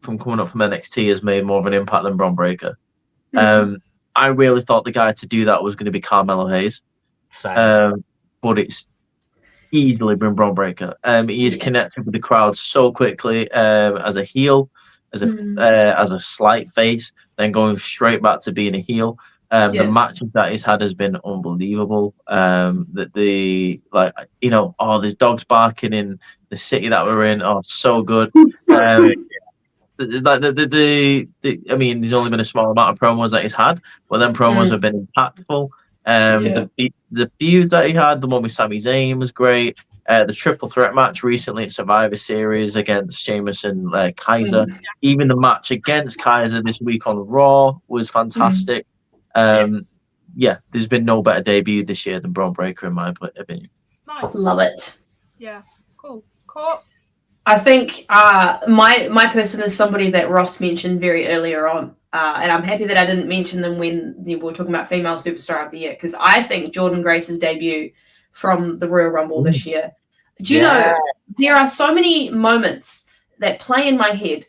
from coming up from NXT, has made more of an impact than Braun Breaker. I really thought the guy to do that was going to be Carmelo Hayes, but it's easily been Braun Breaker. He is connected with the crowd so quickly as a heel, as a slight face, then going straight back to being a heel. The matches that he's had has been unbelievable. There's dogs barking in the city that we're in. Oh, so good. I mean, there's only been a small amount of promos that he's had, but then promos have been impactful. The feud that he had, the one with Sami Zayn, was great. The triple threat match recently at Survivor Series against Sheamus and Kaiser. Even the match against Kaiser this week on Raw was fantastic. There's been no better debut this year than Braun Breaker, in my opinion. Nice. Love it. Yeah, cool. Cool. I think my person is somebody that Ross mentioned very earlier on, and I'm happy that I didn't mention them when we were talking about female superstar of the year, because I think Jordynne Grace's debut from the Royal Rumble this year. Do you know, there are so many moments that play in my head,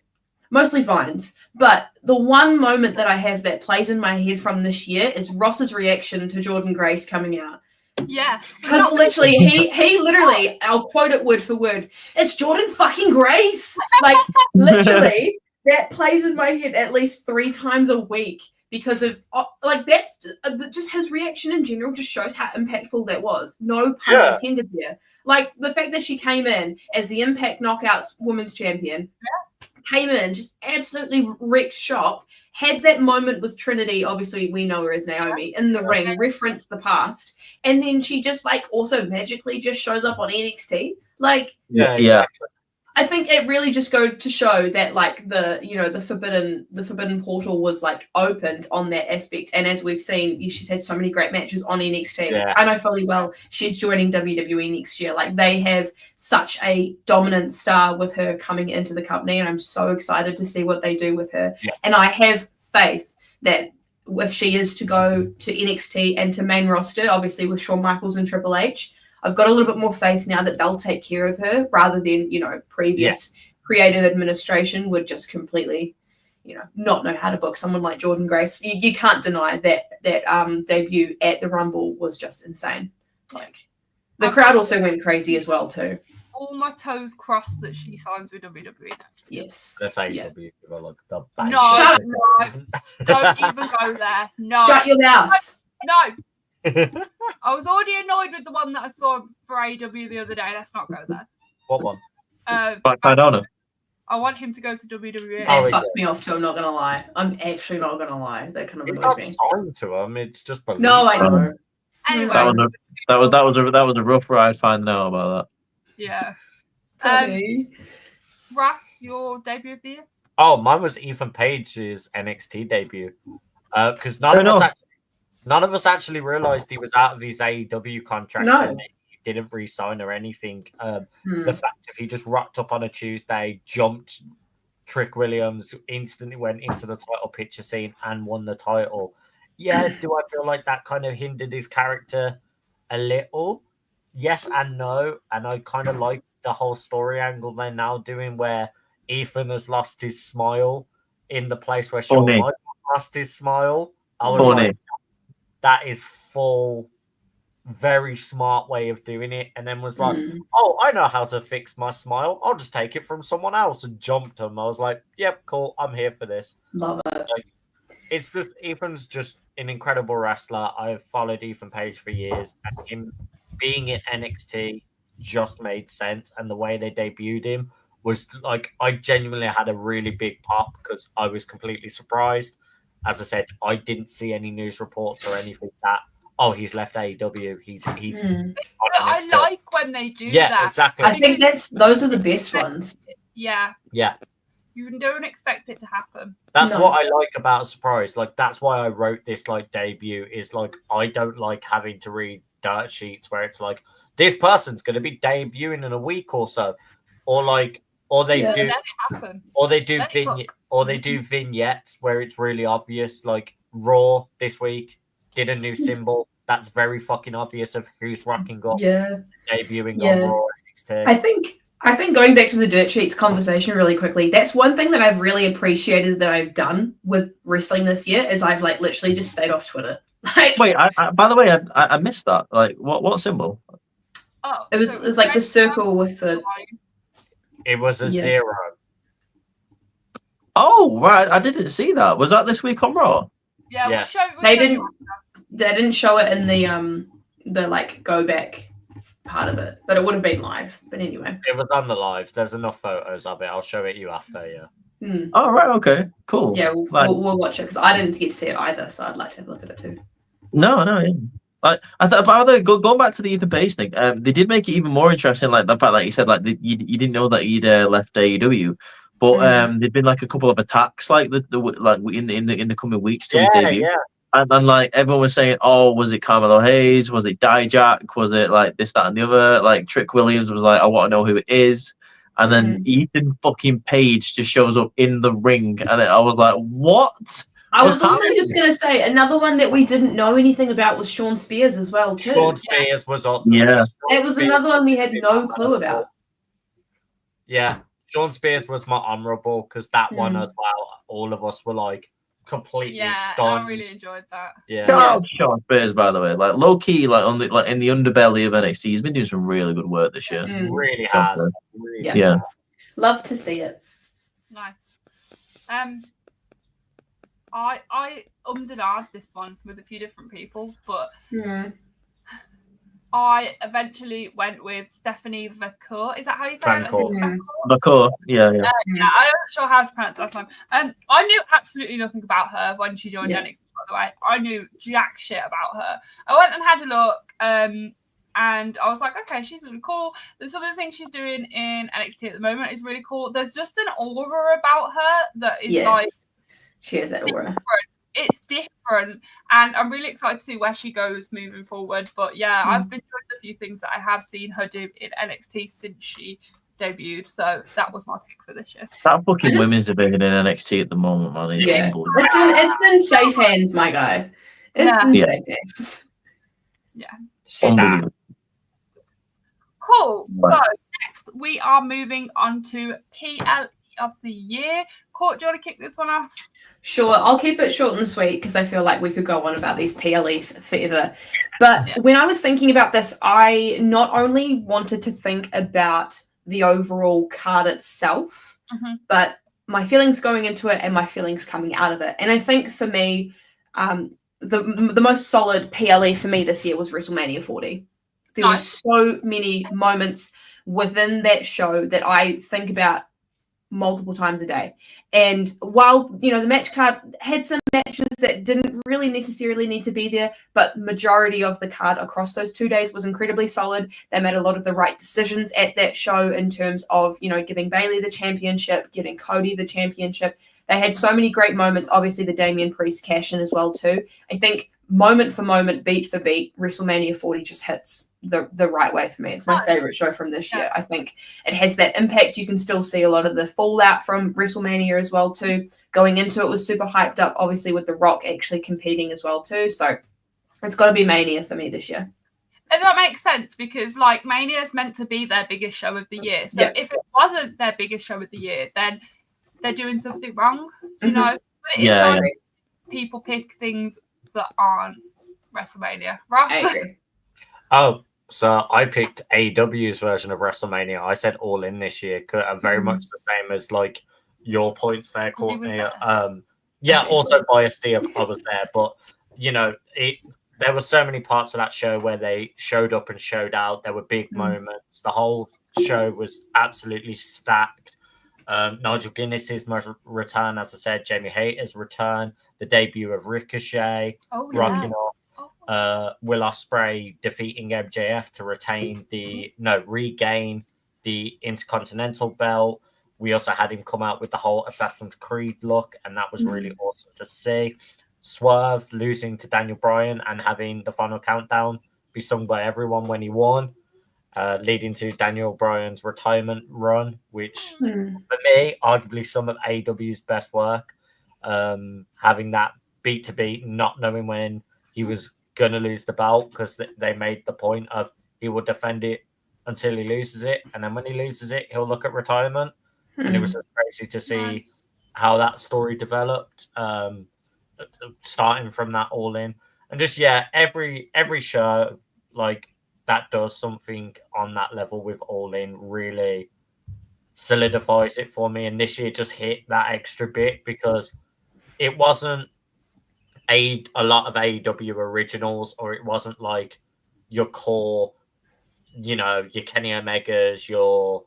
mostly Vines, but the one moment that I have that plays in my head from this year is Ross's reaction to Jordynne Grace coming out. Yeah. Because literally, he literally, I'll quote it word for word, it's Jordynne fucking Grace. Like, literally, that plays in my head at least 3 times a week because of, that's just his reaction in general just shows how impactful that was. No pun intended there. Like, the fact that she came in as the Impact Knockouts Women's Champion, came in, just absolutely wrecked shop, had that moment with Trinity, obviously we know her as Naomi, in the ring, referenced the past, and then she just, also magically just shows up on NXT. Exactly. I think it really just goes to show that, the forbidden portal was, opened on that aspect, and as we've seen, she's had so many great matches on NXT. Yeah. I know fully well she's joining WWE next year. They have such a dominant star with her coming into the company, and I'm so excited to see what they do with her. Yeah. And I have faith that if she is to go to NXT and to main roster, obviously with Shawn Michaels and Triple H, I've got a little bit more faith now that they'll take care of her rather than, previous creative administration would just completely, not know how to book someone like Jordynne Grace. You can't deny that debut at the Rumble was just insane. The crowd also went crazy as well too. All my toes crossed that she signs with WWE next. Yes. That's how you be No, shut up. Don't even go there. No. Shut your mouth. No. I was already annoyed with the one that I saw for AEW the other day. Let's not go there. What one? Cardona. I want him to go to WWE. That fucked me off too, I'm not going to lie. I'm actually not going to lie. That kind of annoyed me. It's not signed to him. It's just believed. No, I know. Anyway. That was a rough ride find now about that. Yeah. Russ, your debut of the year? Oh, mine was Ethan Page's NXT debut. Because none of us actually realized he was out of his AEW contract. No. And he didn't re-sign or anything. The fact if he just rocked up on a Tuesday, jumped Trick Williams, instantly went into the title picture scene and won the title. Yeah, do I feel like that kind of hindered his character a little? Yes and no. And I kind of like the whole story angle they're now doing where Ethan has lost his smile in the place where Shawn Michaels lost his smile. I was like, that is full, very smart way of doing it. And then was like, oh, I know how to fix my smile. I'll just take it from someone else and jumped him. I was like, yep, cool. I'm here for this. Love it. It's just, Ethan's just an incredible wrestler. I've followed Ethan Page for years, and him being in NXT just made sense. And the way they debuted him was I genuinely had a really big pop because I was completely surprised. As I said, I didn't see any news reports or anything that, oh, he's left AEW. He's I like when they do that. Yeah, exactly. I think those are the best ones. Yeah. Yeah. You don't expect it to happen. That's what I like about a surprise. That's why I wrote this debut is I don't like having to read dirt sheets where it's this person's going to be debuting in a week or so, or like, or they Yeah. do, Let it happen. or they do Let it go. or they do vignettes where it's really obvious. Like Raw this week did a new symbol that's very fucking obvious of who's rocking up, debuting on Raw NXT. I think going back to the dirt sheets conversation really quickly, that's one thing that I've really appreciated that I've done with wrestling this year is I've like literally just stayed off Twitter. Like, Wait, by the way, I missed that. Like, what symbol? Oh, it was like the circle with the. It was a Yeah. 0. Oh, right. I didn't see that. Was that this week on Raw? Yeah, Yes. They didn't show it in the like go back part of it, but it would have been live. But anyway, It was on the live. There's enough photos of it. I'll show it you after. Yeah. Oh, right. Okay. Cool. Yeah, Like, we'll watch it because I didn't get to see it either, so I'd like to have a look at it too. No. Yeah. Like, I thought, by the way, going back to the Ethan Page thing, they did make it even more interesting. Like the fact that you said, like you didn't know that he'd left AEW, but there'd been like a couple of attacks, like the like in the coming weeks to his debut. Yeah. And like everyone was saying, oh, was it Carmelo Hayes? Was it Dijak? Was it like this, that, and the other? Like Trick Williams was like, I want to know who it is. And then Ethan fucking Page just shows up in the ring, and I was like, what? I was also just going to say another one that we didn't know anything about was Sean Spears as well too. Sean Spears was on. Yeah, that was another one we had no clue about. Yeah, Sean Spears was my honourable because that one as well. All of us were like completely stunned. I really enjoyed that. Yeah, shout out Sean Spears, by the way. Like low key, like on the in the underbelly of NXT, he's been doing some really good work this year. Really has. Really yeah, love to see it. Nice. I ummed and ahed this one with a few different people, but I eventually went with Stephanie Vacour. Is that how you say it? Vacour. Yeah. Yeah, I'm not sure how to pronounce it last time. I knew absolutely nothing about her when she joined NXT, by the way. I knew jack shit about her. I went and had a look, and I was like, okay, she's really cool. There's some of the things she's doing in NXT at the moment is really cool. There's just an aura about her that is like... She has that aura. It's different, and I'm really excited to see where she goes moving forward. But yeah, I've enjoyed a few things that I have seen her do in NXT since she debuted. So that was my pick for this year. That fucking women's division in NXT at the moment, man. It's in safe hands, my guy. It's in safe hands. Yeah. Cool. So next we are moving on to PLE of the year. Court, do you want to kick this one off? Sure, I'll keep it short and sweet because I feel like we could go on about these PLEs forever. But when I was thinking about this, I not only wanted to think about the overall card itself, but my feelings going into it and my feelings coming out of it. And I think for me, the most solid PLE for me this year was WrestleMania 40. There were so many moments within that show that I think about multiple times a day. And while, the match card had some matches that didn't really necessarily need to be there, but majority of the card across those 2 days was incredibly solid. They made a lot of the right decisions at that show in terms of, giving Bayley the championship, giving Cody the championship. They had so many great moments. Obviously, the Damian Priest cash in as well, too. I think moment for moment, beat for beat, WrestleMania 40 just hits the right way for me. It's my favorite show from this year. I think it has that impact. You can still see a lot of the fallout from WrestleMania as well, too. Going into it was super hyped up, obviously, with The Rock actually competing as well, too. So it's got to be Mania for me this year. And that makes sense because, Mania is meant to be their biggest show of the year. So if it wasn't their biggest show of the year, then they're doing something wrong, you know? But it is people pick things that aren't WrestleMania. Ross? I agree. Oh, so I picked AEW's version of WrestleMania. I said All In this year, very much the same as your points there, Courtney. Also biased. I was there, but there were so many parts of that show where they showed up and showed out. There were big moments. The whole show was absolutely stacked. Nigel Guinness's return, as I said, Jamie Hayter's return, the debut of Ricochet, rocking off, Will Ospreay defeating MJF to regain the Intercontinental belt. We also had him come out with the whole Assassin's Creed look, and that was really awesome to see. Swerve losing to Daniel Bryan and having the final countdown be sung by everyone when he won. leading to Daniel Bryan's retirement run, which for Hmm. me, arguably some of AEW's best work. Having that beat to beat, not knowing when he was going to lose the belt, because they made the point of he will defend it until he loses it, and then when he loses it, he'll look at retirement. And it was just crazy to see how that story developed, starting from that All In, and just every show like that does something on that level with All In really solidifies it for me. And this year just hit that extra bit because it wasn't a lot of AEW originals, or it wasn't like your core, your Kenny Omegas, your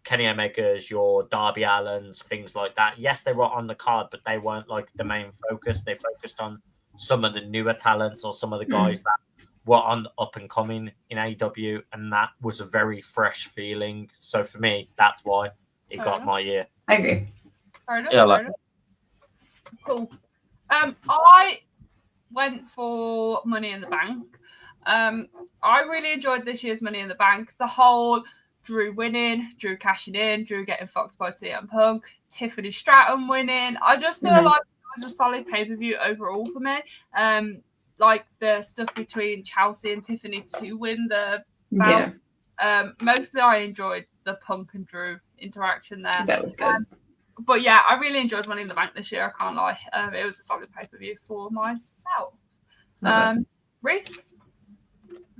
Kenny Omegas, your Darby Allens, things like that. Yes, they were on the card, but they weren't like the main focus. They focused on some of the newer talents or some of the guys that were on the up and coming in AEW, and that was a very fresh feeling. So for me, that's why it got my year. I agree. Yeah, I like it. Cool. I went for Money in the Bank. I really enjoyed this year's Money in the Bank. The whole Drew winning, Drew cashing in, Drew getting fucked by CM Punk, Tiffany Stratton winning. I just feel like it was a solid pay-per-view overall for me. Like the stuff between Chelsea and Tiffany to win the belt. Mostly I enjoyed the Punk and Drew interaction there. That was good. But yeah, I really enjoyed Money in the Bank this year. I can't lie. It was a solid pay-per-view for myself. Reese?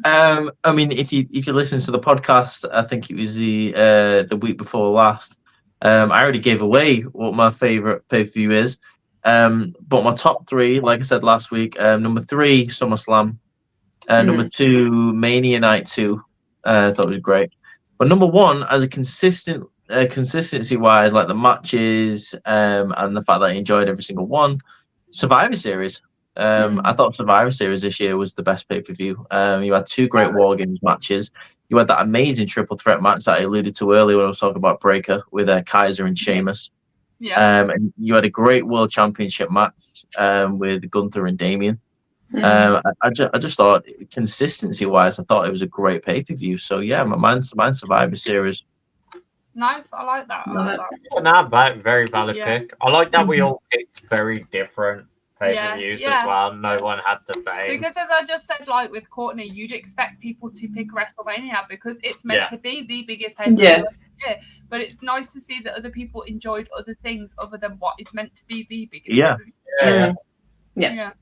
I mean, if you listen to the podcast, I think it was the week before last. I already gave away what my favorite pay-per-view is. But my top three, like I said last week, number 3, SummerSlam. Number 2, Mania Night 2. I thought it was great. But number 1, as a consistency wise, like the matches and the fact that I enjoyed every single one, Survivor Series. I thought Survivor Series this year was the best pay-per-view. You had 2 great War Games matches. You had that amazing triple threat match that I alluded to earlier when I was talking about Breaker with Kaiser and Sheamus. And you had a great World Championship match with Gunther and Damien. I just thought, consistency-wise, I thought it was a great pay-per-view. So yeah, mine's Survivor Series. Nice, I like that. Very valid pick. I like that we all picked very different pay-per-views as well. No one had the same. Because as I just said, like with Courtney, you'd expect people to pick WrestleMania because it's meant to be the biggest pay-per-view of the year. But it's nice to see that other people enjoyed other things other than what is meant to be the biggest pay-per-view. Yeah.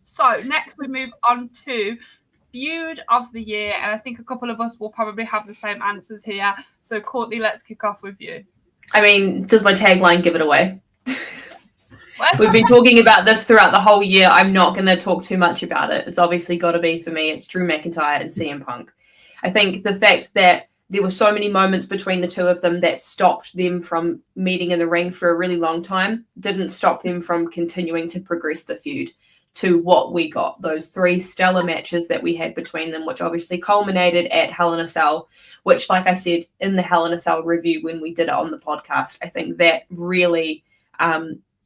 So next we move on to feud of the year, and I think a couple of us will probably have the same answers here. So Courtney, let's kick off with you. I mean, does my tagline give it away? We've been talking about this throughout the whole year. I'm not going to talk too much about it. It's obviously got to be, for me, it's Drew McIntyre and CM Punk. I think the fact that there were so many moments between the two of them that stopped them from meeting in the ring for a really long time didn't stop them from continuing to progress the feud to what we got, those 3 stellar matches that we had between them, which obviously culminated at Hell in a Cell, which, like I said, in the Hell in a Cell review when we did it on the podcast, I think that really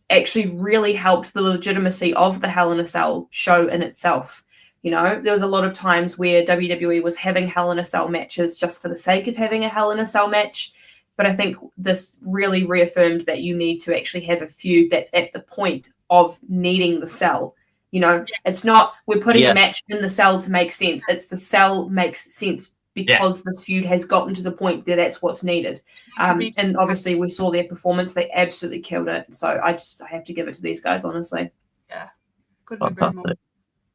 actually really helped the legitimacy of the Hell in a Cell show in itself. You know, there was a lot of times where WWE was having Hell in a Cell matches just for the sake of having a Hell in a Cell match. But I think this really reaffirmed that you need to actually have a feud that's at the point of needing the cell. You know, it's not we're putting a match in the cell to make sense. It's the cell makes sense because this feud has gotten to the point that that's what's needed. And obviously we saw their performance. They absolutely killed it. So I have to give it to these guys, honestly. Yeah. Couldn't agree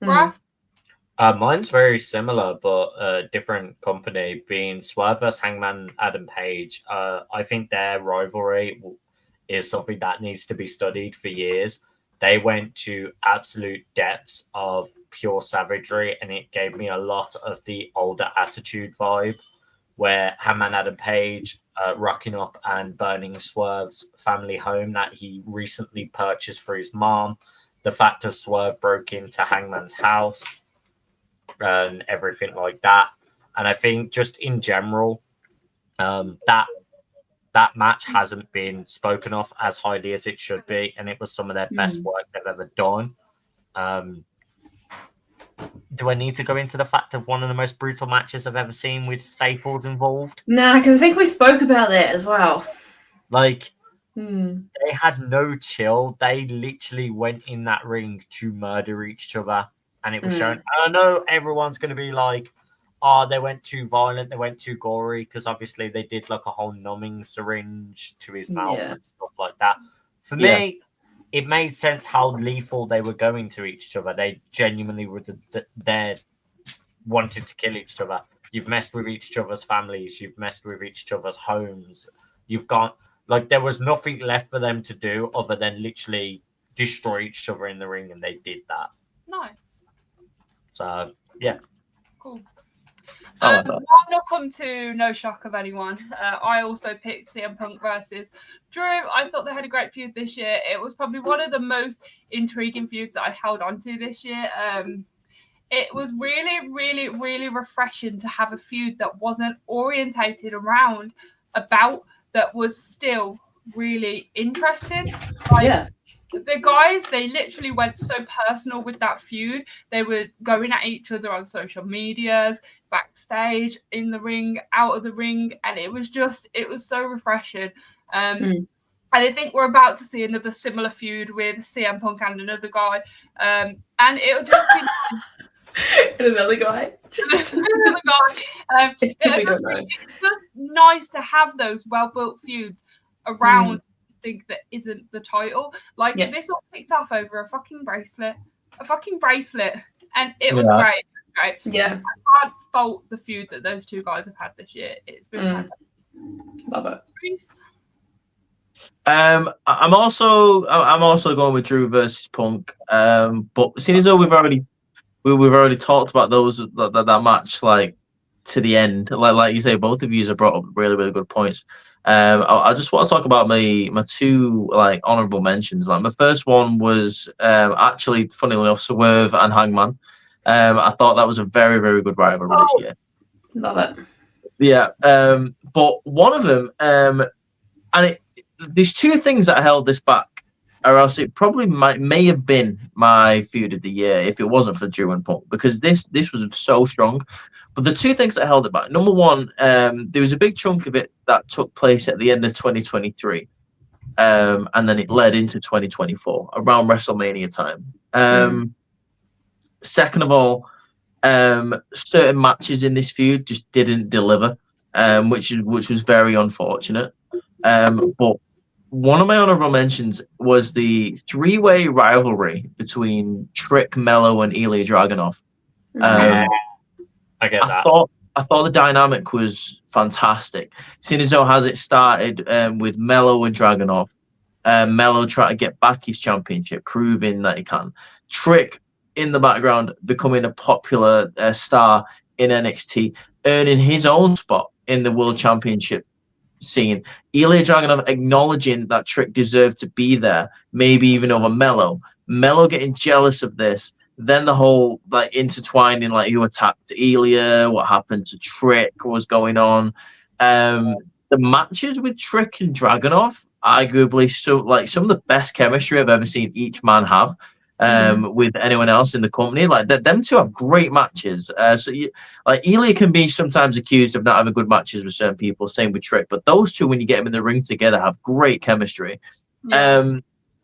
more. Mine's very similar, but a different company, being Swerve vs. Hangman Adam Page. I think their rivalry is something that needs to be studied for years. They went to absolute depths of pure savagery, and it gave me a lot of the older Attitude vibe, where Hangman Adam Page rocking up and burning Swerve's family home that he recently purchased for his mom. The fact of Swerve broke into Hangman's house and everything like that. And I think just in general, that match hasn't been spoken of as highly as it should be, and it was some of their best work they've ever done. do I need to go into the fact of one of the most brutal matches I've ever seen with staples involved? Nah, because I think we spoke about that as well. Like, they had no chill. They literally went in that ring to murder each other, and it was shown. I know everyone's going to be like, "Oh, they went too violent. They went too gory," because obviously they did like a whole numbing syringe to his mouth and stuff like that. For me, it made sense how lethal they were going to each other. They genuinely were they wanted to kill each other. You've messed with each other's families. You've messed with each other's homes. You've gone, like, there was nothing left for them to do other than literally destroy each other in the ring, and they did that. Nice. So, yeah. Cool. Mine will come to no shock of anyone. I also picked CM Punk versus Drew. I thought they had a great feud this year. It was probably one of the most intriguing feuds that I held on to this year. It was really, really, really refreshing to have a feud that wasn't orientated around a bout that was still really interesting. The guys, they literally went so personal with that feud. They were going at each other on social medias, backstage, in the ring, out of the ring, and it was so refreshing. And I think we're about to see another similar feud with CM Punk and another guy. And it'll just be and another guy. It's just nice to have those well-built feuds around thing that isn't the title. Like this all picked off over a fucking bracelet, and it was great. Right? Yeah, I can't fault the feud that those two guys have had this year. It's been fantastic. Love it. Peace. I'm also going with Drew versus Punk. But seeing as though we've already talked about that match, like, to the end, like you say, both of you have brought up really, really good points. I just want to talk about my two, like, honorable mentions. Like, my first one was actually, funnily enough, Swerve and Hangman. I thought that was a very, very good rivalry this year. Love it. Yeah. But one of them, there's two things that held this back, or else it probably may have been my feud of the year if it wasn't for Drew and Punk, because this was so strong. But the two things that held it back, number one, there was a big chunk of it that took place at the end of 2023, and then it led into 2024 around WrestleMania time. Second of all, certain matches in this feud just didn't deliver, which was very unfortunate. But one of my honorable mentions was the three-way rivalry between Trick, Mello, and Ilya Dragunov. I get that. I thought the dynamic was fantastic. Seeing as though has it started with Mello and Dragunov, Mello trying to get back his championship, proving that he can. Trick in the background becoming a popular star in NXT, earning his own spot in the World Championship scene. Ilya Dragunov acknowledging that Trick deserved to be there, maybe even over Mello. Mello getting jealous of this. Then the whole, like, intertwining, like, who attacked Ilya, what happened to Trick, what was going on. The matches with Trick and Dragunov, arguably, some of the best chemistry I've ever seen each man have with anyone else in the company. Like, them two have great matches. Ilya can be sometimes accused of not having good matches with certain people, same with Trick, but those two, when you get them in the ring together, have great chemistry.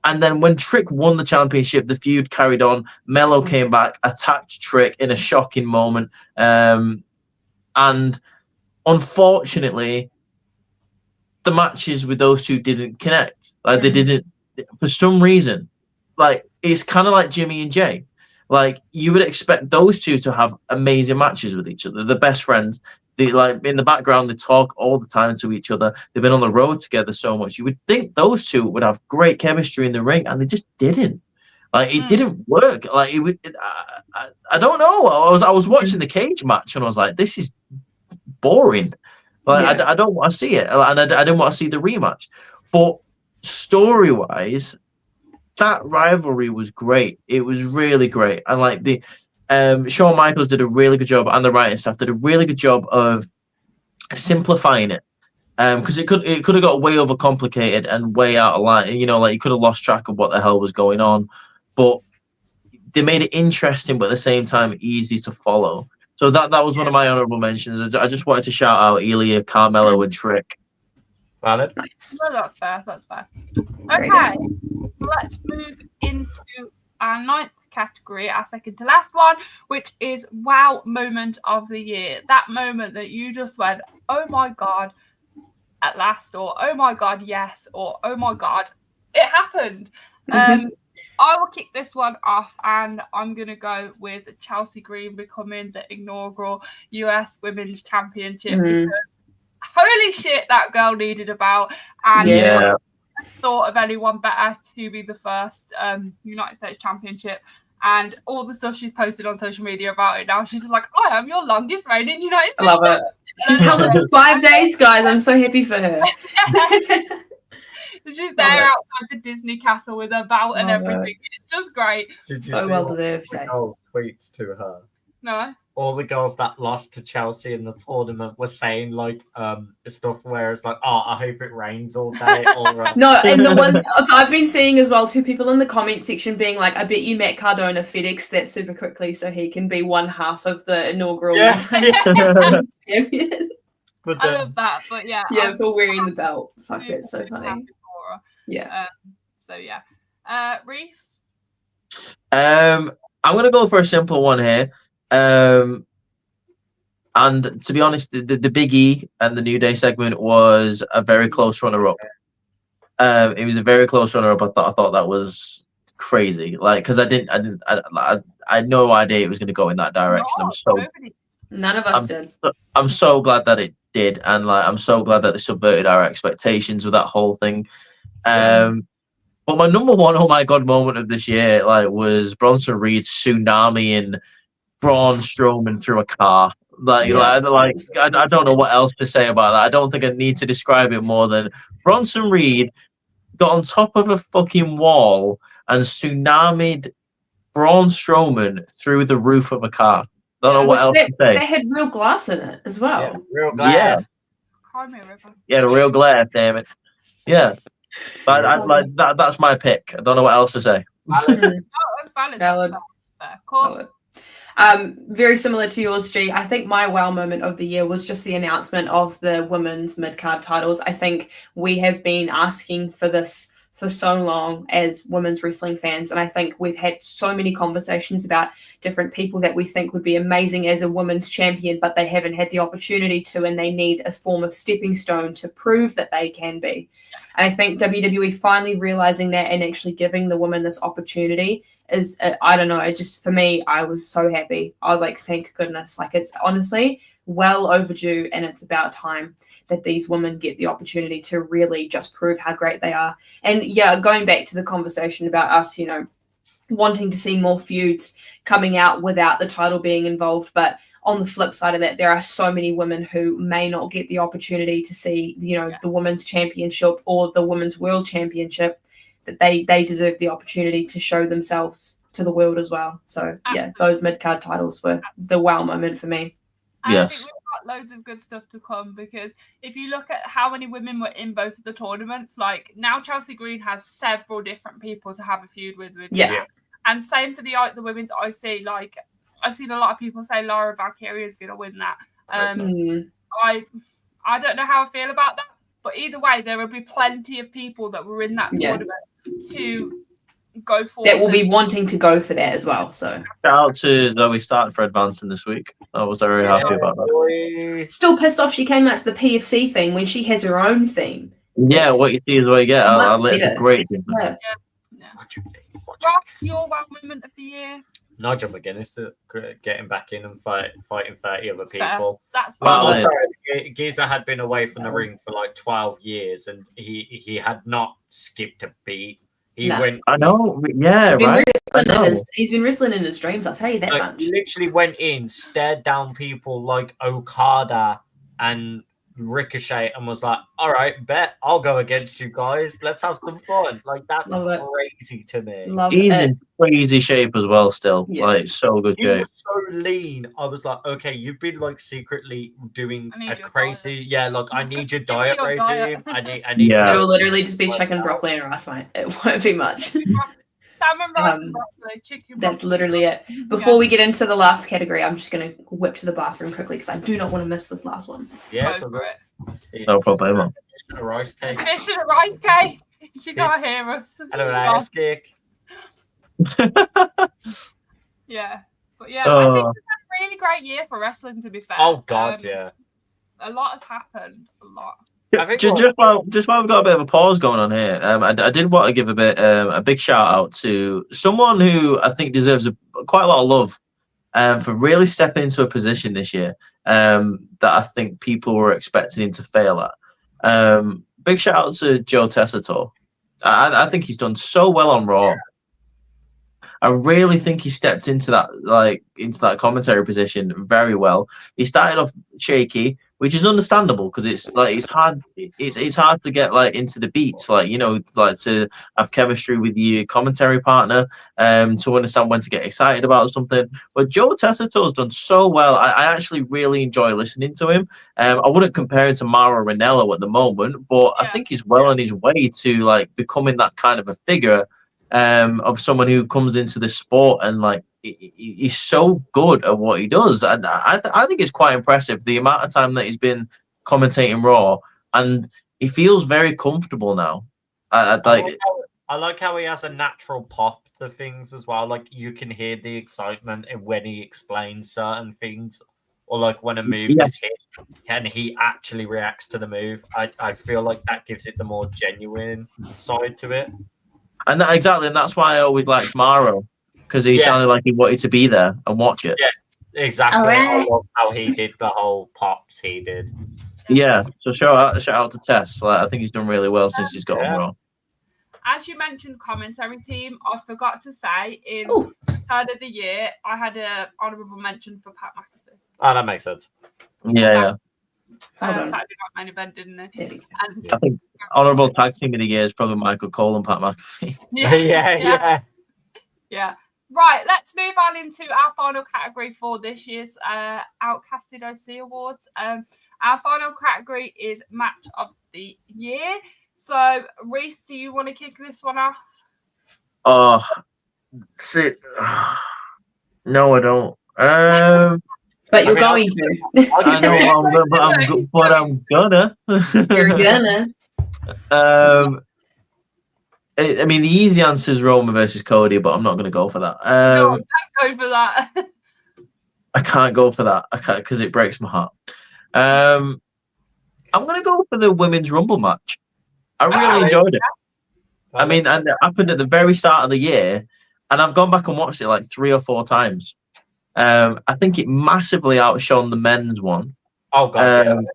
And then when Trick won the championship, the feud carried on. Mello came back, attacked Trick in a shocking moment. And unfortunately, the matches with those two didn't connect. Like, they didn't, for some reason. Like, it's kind of like Jimmy and Jay. Like, you would expect those two to have amazing matches with each other. They're best friends. They, like, in the background, they talk all the time to each other. They've been on the road together so much. You would think those two would have great chemistry in the ring, and they just didn't. Like, it didn't work. Like, I don't know. I was watching the cage match, and I was like, this is boring. Like, I don't want to see it, and I didn't want to see the rematch. But story-wise, that rivalry was great. It was really great, and like the Shawn Michaels did a really good job, and the writing staff did a really good job of simplifying it, because it could have got way overcomplicated and way out of line. You know, like, you could have lost track of what the hell was going on. But they made it interesting, but at the same time easy to follow. So that was one of my honorable mentions. I just wanted to shout out Elia, Carmelo, and Trick. Valid. Nice. Well, that's fair. That's fair. Very Okay, so let's move into our 9th category, our second to last one, which is wow moment of the year. That moment that you just went, oh my god, at last, or oh my god, yes, or oh my god, it happened. I will kick this one off, and I'm gonna go with Chelsea Green becoming the inaugural US Women's Championship. Because holy shit, that girl needed a belt, and Yeah. thought of anyone better to be the first United States Championship. And all the stuff she's posted on social media about it now, she's just like, I am your longest reigning United States. I love it. She's held it for 5 days, guys. I'm so happy for her. She's there outside the Disney castle with her belt and everything. It's just great. Did you So see well all deserved. the girls' tweets to her? No. All the girls that lost to Chelsea in the tournament were saying like stuff where it's like, oh, I hope it rains all day. Or No, and the ones I've been seeing as well, too, people in the comment section being like, I bet you Matt Cardona FedEx that super quickly so he can be one half of the inaugural champion. But I love that, but yeah. Yeah, for wearing the belt. Fuck, it's so funny. Yeah. So yeah. Reese? I'm gonna go for a simple one here. And to be honest, the Big E and the New Day segment was a very close runner-up. It was a very close runner-up. I thought that was crazy. Like, because I had no idea it was going to go in that direction. None of us did. I'm so glad that it did, and like I'm so glad that they subverted our expectations with that whole thing. But my number one, oh my god, moment of this year, like, was Bronson Reed tsunamiing Braun Strowman through a car. I don't know what else to say about that. I don't think I need to describe it more than Bronson Reed got on top of a fucking wall and tsunamied Braun Strowman through the roof of a car. Don't know what else to say. They had real glass in it as well. Yeah, real glass. Yeah, the real glass, damn it. Yeah. That's my pick. I don't know what else to say. That's valid. Valid. Cool. Very similar to yours, G. I think my wow moment of the year was just the announcement of the women's mid-card titles. I think we have been asking for this for so long as women's wrestling fans, and I think we've had so many conversations about different people that we think would be amazing as a women's champion, but they haven't had the opportunity to, and they need a form of stepping stone to prove that they can be. And I think WWE finally realizing that and actually giving the women this opportunity is, I don't know, it just, for me, I was so happy. I was like, thank goodness. Like, it's honestly well overdue, and it's about time that these women get the opportunity to really just prove how great they are. And yeah, going back to the conversation about us, you know, wanting to see more feuds coming out without the title being involved, but on the flip side of that, there are so many women who may not get the opportunity to see, you know, the women's championship or the women's world championship, that they deserve the opportunity to show themselves to the world as well. So yeah, those mid-card titles were the wow moment for me. And yes. I think we've got loads of good stuff to come, because if you look at how many women were in both of the tournaments, like now Chelsea Green has several different people to have a feud with. Yeah. And same for the women's IC. Like, I've seen a lot of people say Lara Valkyria is going to win that. I don't know how I feel about that, but either way, there will be plenty of people that were in that tournament to go for that will be wanting to go for that as well. So shout out to Zoe Stark for advancing this week. I was very happy about that. Still pissed off she came out to the PFC theme when she has her own theme. Yeah, what you see is what you get. I let it great. Yeah. Ross, your wow moment of the year? Nigel McGuinness getting back in and fighting 30 other people. That's well, I'm sorry, Giza had been away from the ring for like 12 years, and he had not skipped a beat. He went. I know. Yeah, he's been wrestling in his dreams. I'll tell you that much. He literally went in, stared down people like Okada and Ricochet, and was like, "All right, bet I'll go against you guys. Let's have some fun." Like, that's crazy to me. He's in crazy shape as well. Still, like, so good shape. He was so lean. I was like, "Okay, you've been like secretly doing a crazy, like I need your diet regime. I need. It will literally just be chicken, broccoli, and rice, mate. It won't be much. Salmon rice and broccoli, chicken. That's broccoli. literally it. Before we get into the last category, I'm just going to whip to the bathroom quickly because I do not want to miss this last one. Yeah, Go for it. No problem. Fish and a rice cake. Fish and a rice cake. She can't hear us. Hello, rice cake. Yeah, but yeah, I think it's a really great year for wrestling. To be fair. Oh God, yeah. A lot has happened. A lot. I think Just while we've got a bit of a pause going on here, I did want to give a big shout out to someone who I think deserves quite a lot of love for really stepping into a position this year that I think people were expecting him to fail at. Big shout out to Joe Tessitore. I think he's done so well on Raw. I really think he stepped into that commentary position very well. He started off shaky, which is understandable because it's hard to get into the beats, to have chemistry with your commentary partner, to understand when to get excited about something. But Joe Tessitore's done so well. I actually really enjoy listening to him. I wouldn't compare him to Mauro Ranallo at the moment, but I think he's well on his way to becoming that kind of a figure. Of someone who comes into the sport and he's so good at what he does, and I think it's quite impressive the amount of time that he's been commentating Raw, and he feels very comfortable now. I like how he has a natural pop to things as well. You can hear the excitement when he explains certain things, or when a move is hit, and he actually reacts to the move. I feel like that gives it the more genuine side to it. And that's why I always liked Mauro, because he sounded like he wanted to be there and watch it. Yeah, exactly. Right. I love how he did the whole pops he did. Yeah, so shout out to Tess. I think he's done really well since he's got on Raw. As you mentioned, commentary team, I forgot to say in third of the year, I had an honourable mention for Pat McAfee. Oh, that makes sense. Yeah. Saturday Night Main Event, didn't it? And I think honourable tag team of the year is probably Michael Cole and Pat McAfee. Yeah. Right, let's move on into our final category for this year's Outcasted OC Awards. Our final category is Match of the Year. So, Reese, do you want to kick this one off? Oh, sit. No, I don't. But you're going to. I know, but I'm gonna. You're gonna. I mean, the easy answer is Roman versus Cody, but I'm not going to go for that. No, don't go for that. I can't go for that. I can't because it breaks my heart. I'm going to go for the Women's Rumble match. I really enjoyed it. I mean, and it happened at the very start of the year, and I've gone back and watched it 3 or 4 times. I think it massively outshone the men's one. Oh God!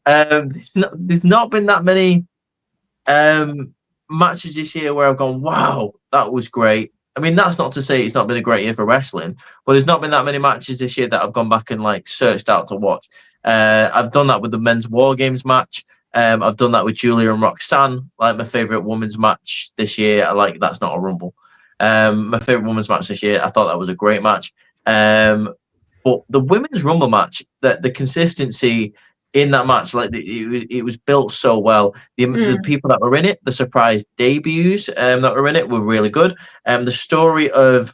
There's not been that many matches this year where I've gone, wow, that was great. I mean, that's not to say it's not been a great year for wrestling, but there's not been that many matches this year that I've gone back and searched out to watch. I've done that with the men's War Games match. I've done that with Julia and Roxanne, my favorite women's match this year. That's not a Rumble. My favorite women's match this year. I thought that was a great match. But the women's Rumble match, the consistency in that match, it was built so well. The people that were in it, the surprise debuts that were in it were really good. The story of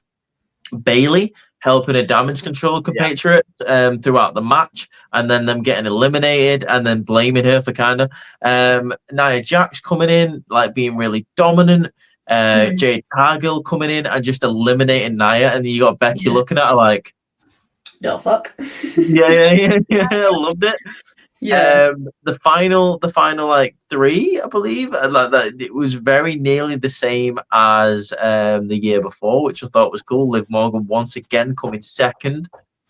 Bayley helping a damage control compatriot throughout the match, and then them getting eliminated, and then blaming her for kind of Nia Jax coming in, being really dominant. Jade Cargill coming in and just eliminating Nia, and then you got Becky looking at her no fuck. Yeah, I loved it. Yeah. The final 3, I believe, it was very nearly the same as the year before, which I thought was cool. Liv Morgan once again coming second.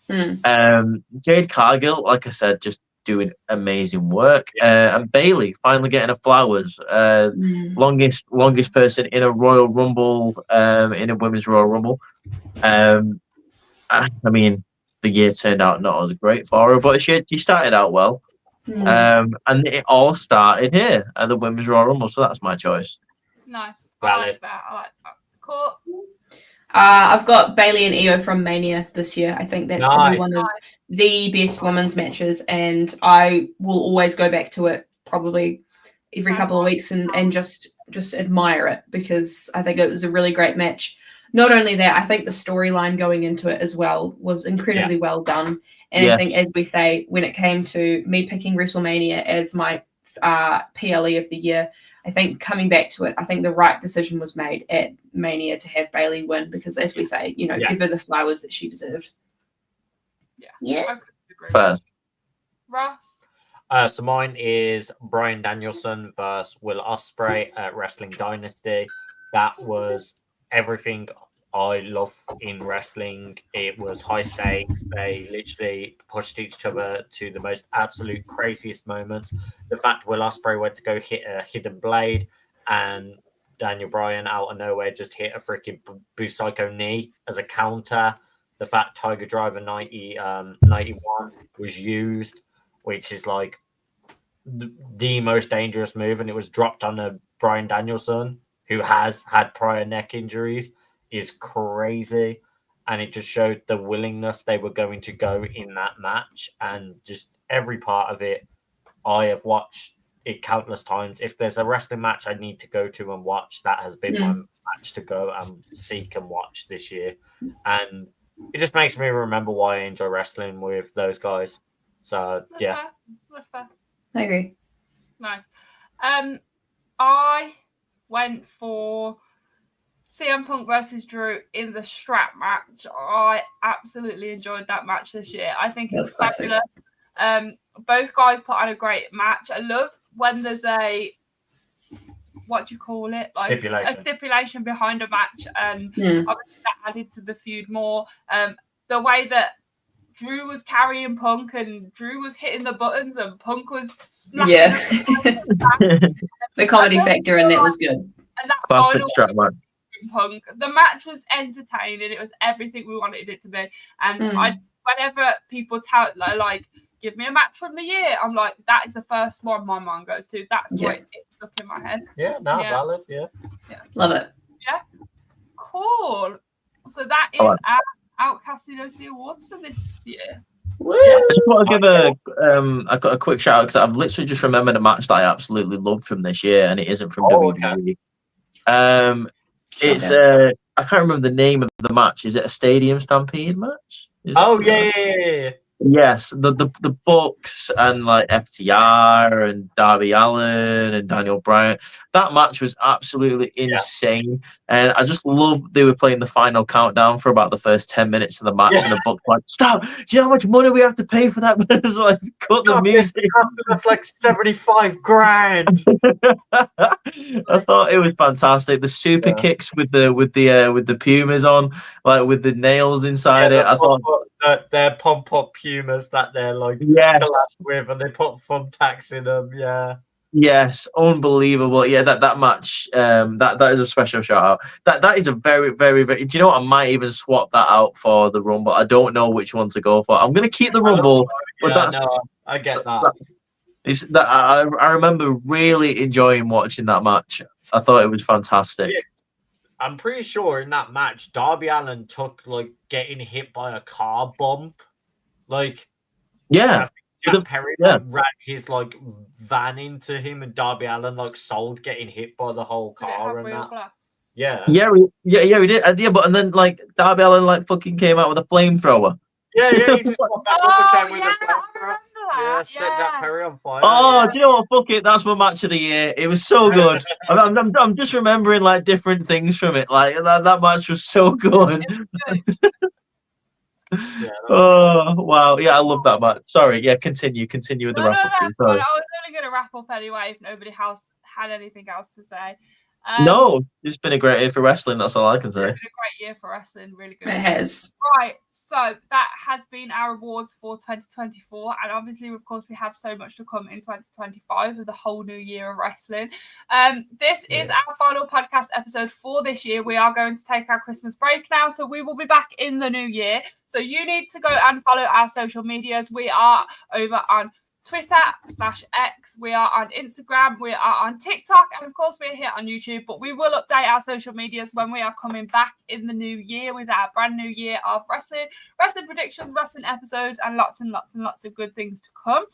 Jade Cargill, like I said, just doing amazing work. And Bayley finally getting her flowers. Longest person in a Royal Rumble, in a Women's Royal Rumble. I mean, the year turned out not as great for her, but she started out well. And it all started here at the Women's Royal Rumble, so that's my choice. Nice. Valid. I like that. Cool. I've got Bayley and Io from Mania this year. I think that's probably one of the best women's matches, and I will always go back to it probably every couple of weeks and just admire it, because I think it was a really great match. Not only that, I think the storyline going into it as well was incredibly well done. And I think, as we say, when it came to me picking WrestleMania as my PLE of the year, I think coming back to it, I think the right decision was made at Mania to have Bayley win, because, as we say, give her the flowers that she deserved. Yeah. Ross? So mine is Bryan Danielson versus Will Ospreay at Wrestling Dynasty. That was everything I love in wrestling. It was high stakes. They literally pushed each other to the most absolute craziest moments. The fact Will Ospreay went to go hit a hidden blade and Daniel Bryan out of nowhere just hit a freaking Busaiku knee as a counter. The fact Tiger Driver 91 was used, which is like the most dangerous move, and it was dropped on a Bryan Danielson who has had prior neck injuries, is crazy. And it just showed the willingness they were going to go in that match, and just every part of it I have watched it countless times. If there's a wrestling match I need to go to and watch, that has been my match to go and seek and watch this year. And it just makes me remember why I enjoy wrestling with those guys. So That's fair. I agree. Nice. I went for CM Punk versus Drew in the strap match. I absolutely enjoyed that match this year. I think it's fabulous. Both guys put on a great match. I love when there's a, what do you call it? Like a stipulation behind a match. Obviously that added to the feud more. The way that Drew was carrying Punk and Drew was hitting the buttons and Punk was smacking the comedy factor in that was good. And that final Punk, the match was entertaining. It was everything we wanted it to be. And whenever people like, give me a match from the year, I'm like, that is the first one my mind goes to. That's what it's stuck in my head. Valid. Love it. Yeah, cool. So that is our Outcasted OC Awards for this year. I just want to give a quick shout out, because I've literally just remembered a match that I absolutely loved from this year, and it isn't from WWE. It's I can't remember the name of the match. Is it a Stadium Stampede match? Yeah. Yes, the Bucks and like FTR and Darby Allin and Daniel Bryan. That match was absolutely insane, and I just love they were playing the final countdown for about the first 10 minutes of the match, and the Bucks like, stop! Do you know how much money we have to pay for that? It's like, cut the music. That's like $75,000. I thought it was fantastic. The super kicks with the Pumas on, like with the nails inside it. I thought they're pump up Pumas that they're like collab with, and they put thumbtacks in them. Yes, unbelievable. Yeah, that match, that is a special shout out. That is a very, very, very. Do you know what? I might even swap that out for the Rumble. I don't know which one to go for. I'm gonna keep the Rumble. I get that. I remember really enjoying watching that match. I thought it was fantastic. Yeah. I'm pretty sure in that match, Darby Allin took like getting hit by a car bump. Like, Jack Perry ran his like van into him, and Darby Allin like sold getting hit by the whole car and that. Glass? Yeah, we did. But and then like Darby Allin like fucking came out with a flamethrower. Yeah, he just got back up again with a flamethrower. Yeah, set Jack Perry on fire. Oh, do you know what? Fuck it, that's my match of the year. It was so good. I'm just remembering like different things from it. Like that match was so good. Oh wow, yeah, I love that match. Sorry, continue with the wrap up. I was only going to wrap up anyway if nobody else had anything else to say. No, it's been a great year for wrestling. That's all I can say. It's been a great year for wrestling. Really good. It has. Right, so that has been our awards for 2024, and obviously, of course, we have so much to come in 2025 with the whole new year of wrestling. This is our final podcast episode for this year. We are going to take our Christmas break now, so we will be back in the new year. So you need to go and follow our social medias. We are over on Twitter/X, we are on Instagram, we are on TikTok, and of course we're here on YouTube. But we will update our social medias when we are coming back in the new year with our brand new year of wrestling predictions, wrestling episodes, and lots of good things to come.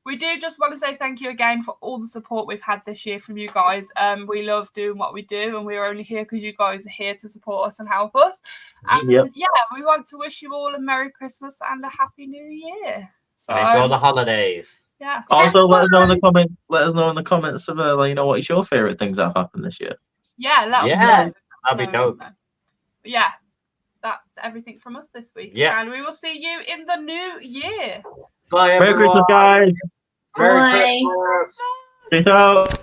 we do just want to say thank you again for all the support we've had this year from you guys. We love doing what we do, and we're only here because you guys are here to support us and help us. And yeah, we want to wish you all a Merry Christmas and a Happy New Year. So enjoy the holidays. Yeah. Also, let us know in the comments. Let us know in the comments of what is your favorite things that have happened this year. Yeah, that'd be dope. Yeah, that's everything from us this week. Yeah, and we will see you in the new year. Bye, Merry everyone. Christmas, guys. Merry Christmas. Peace out.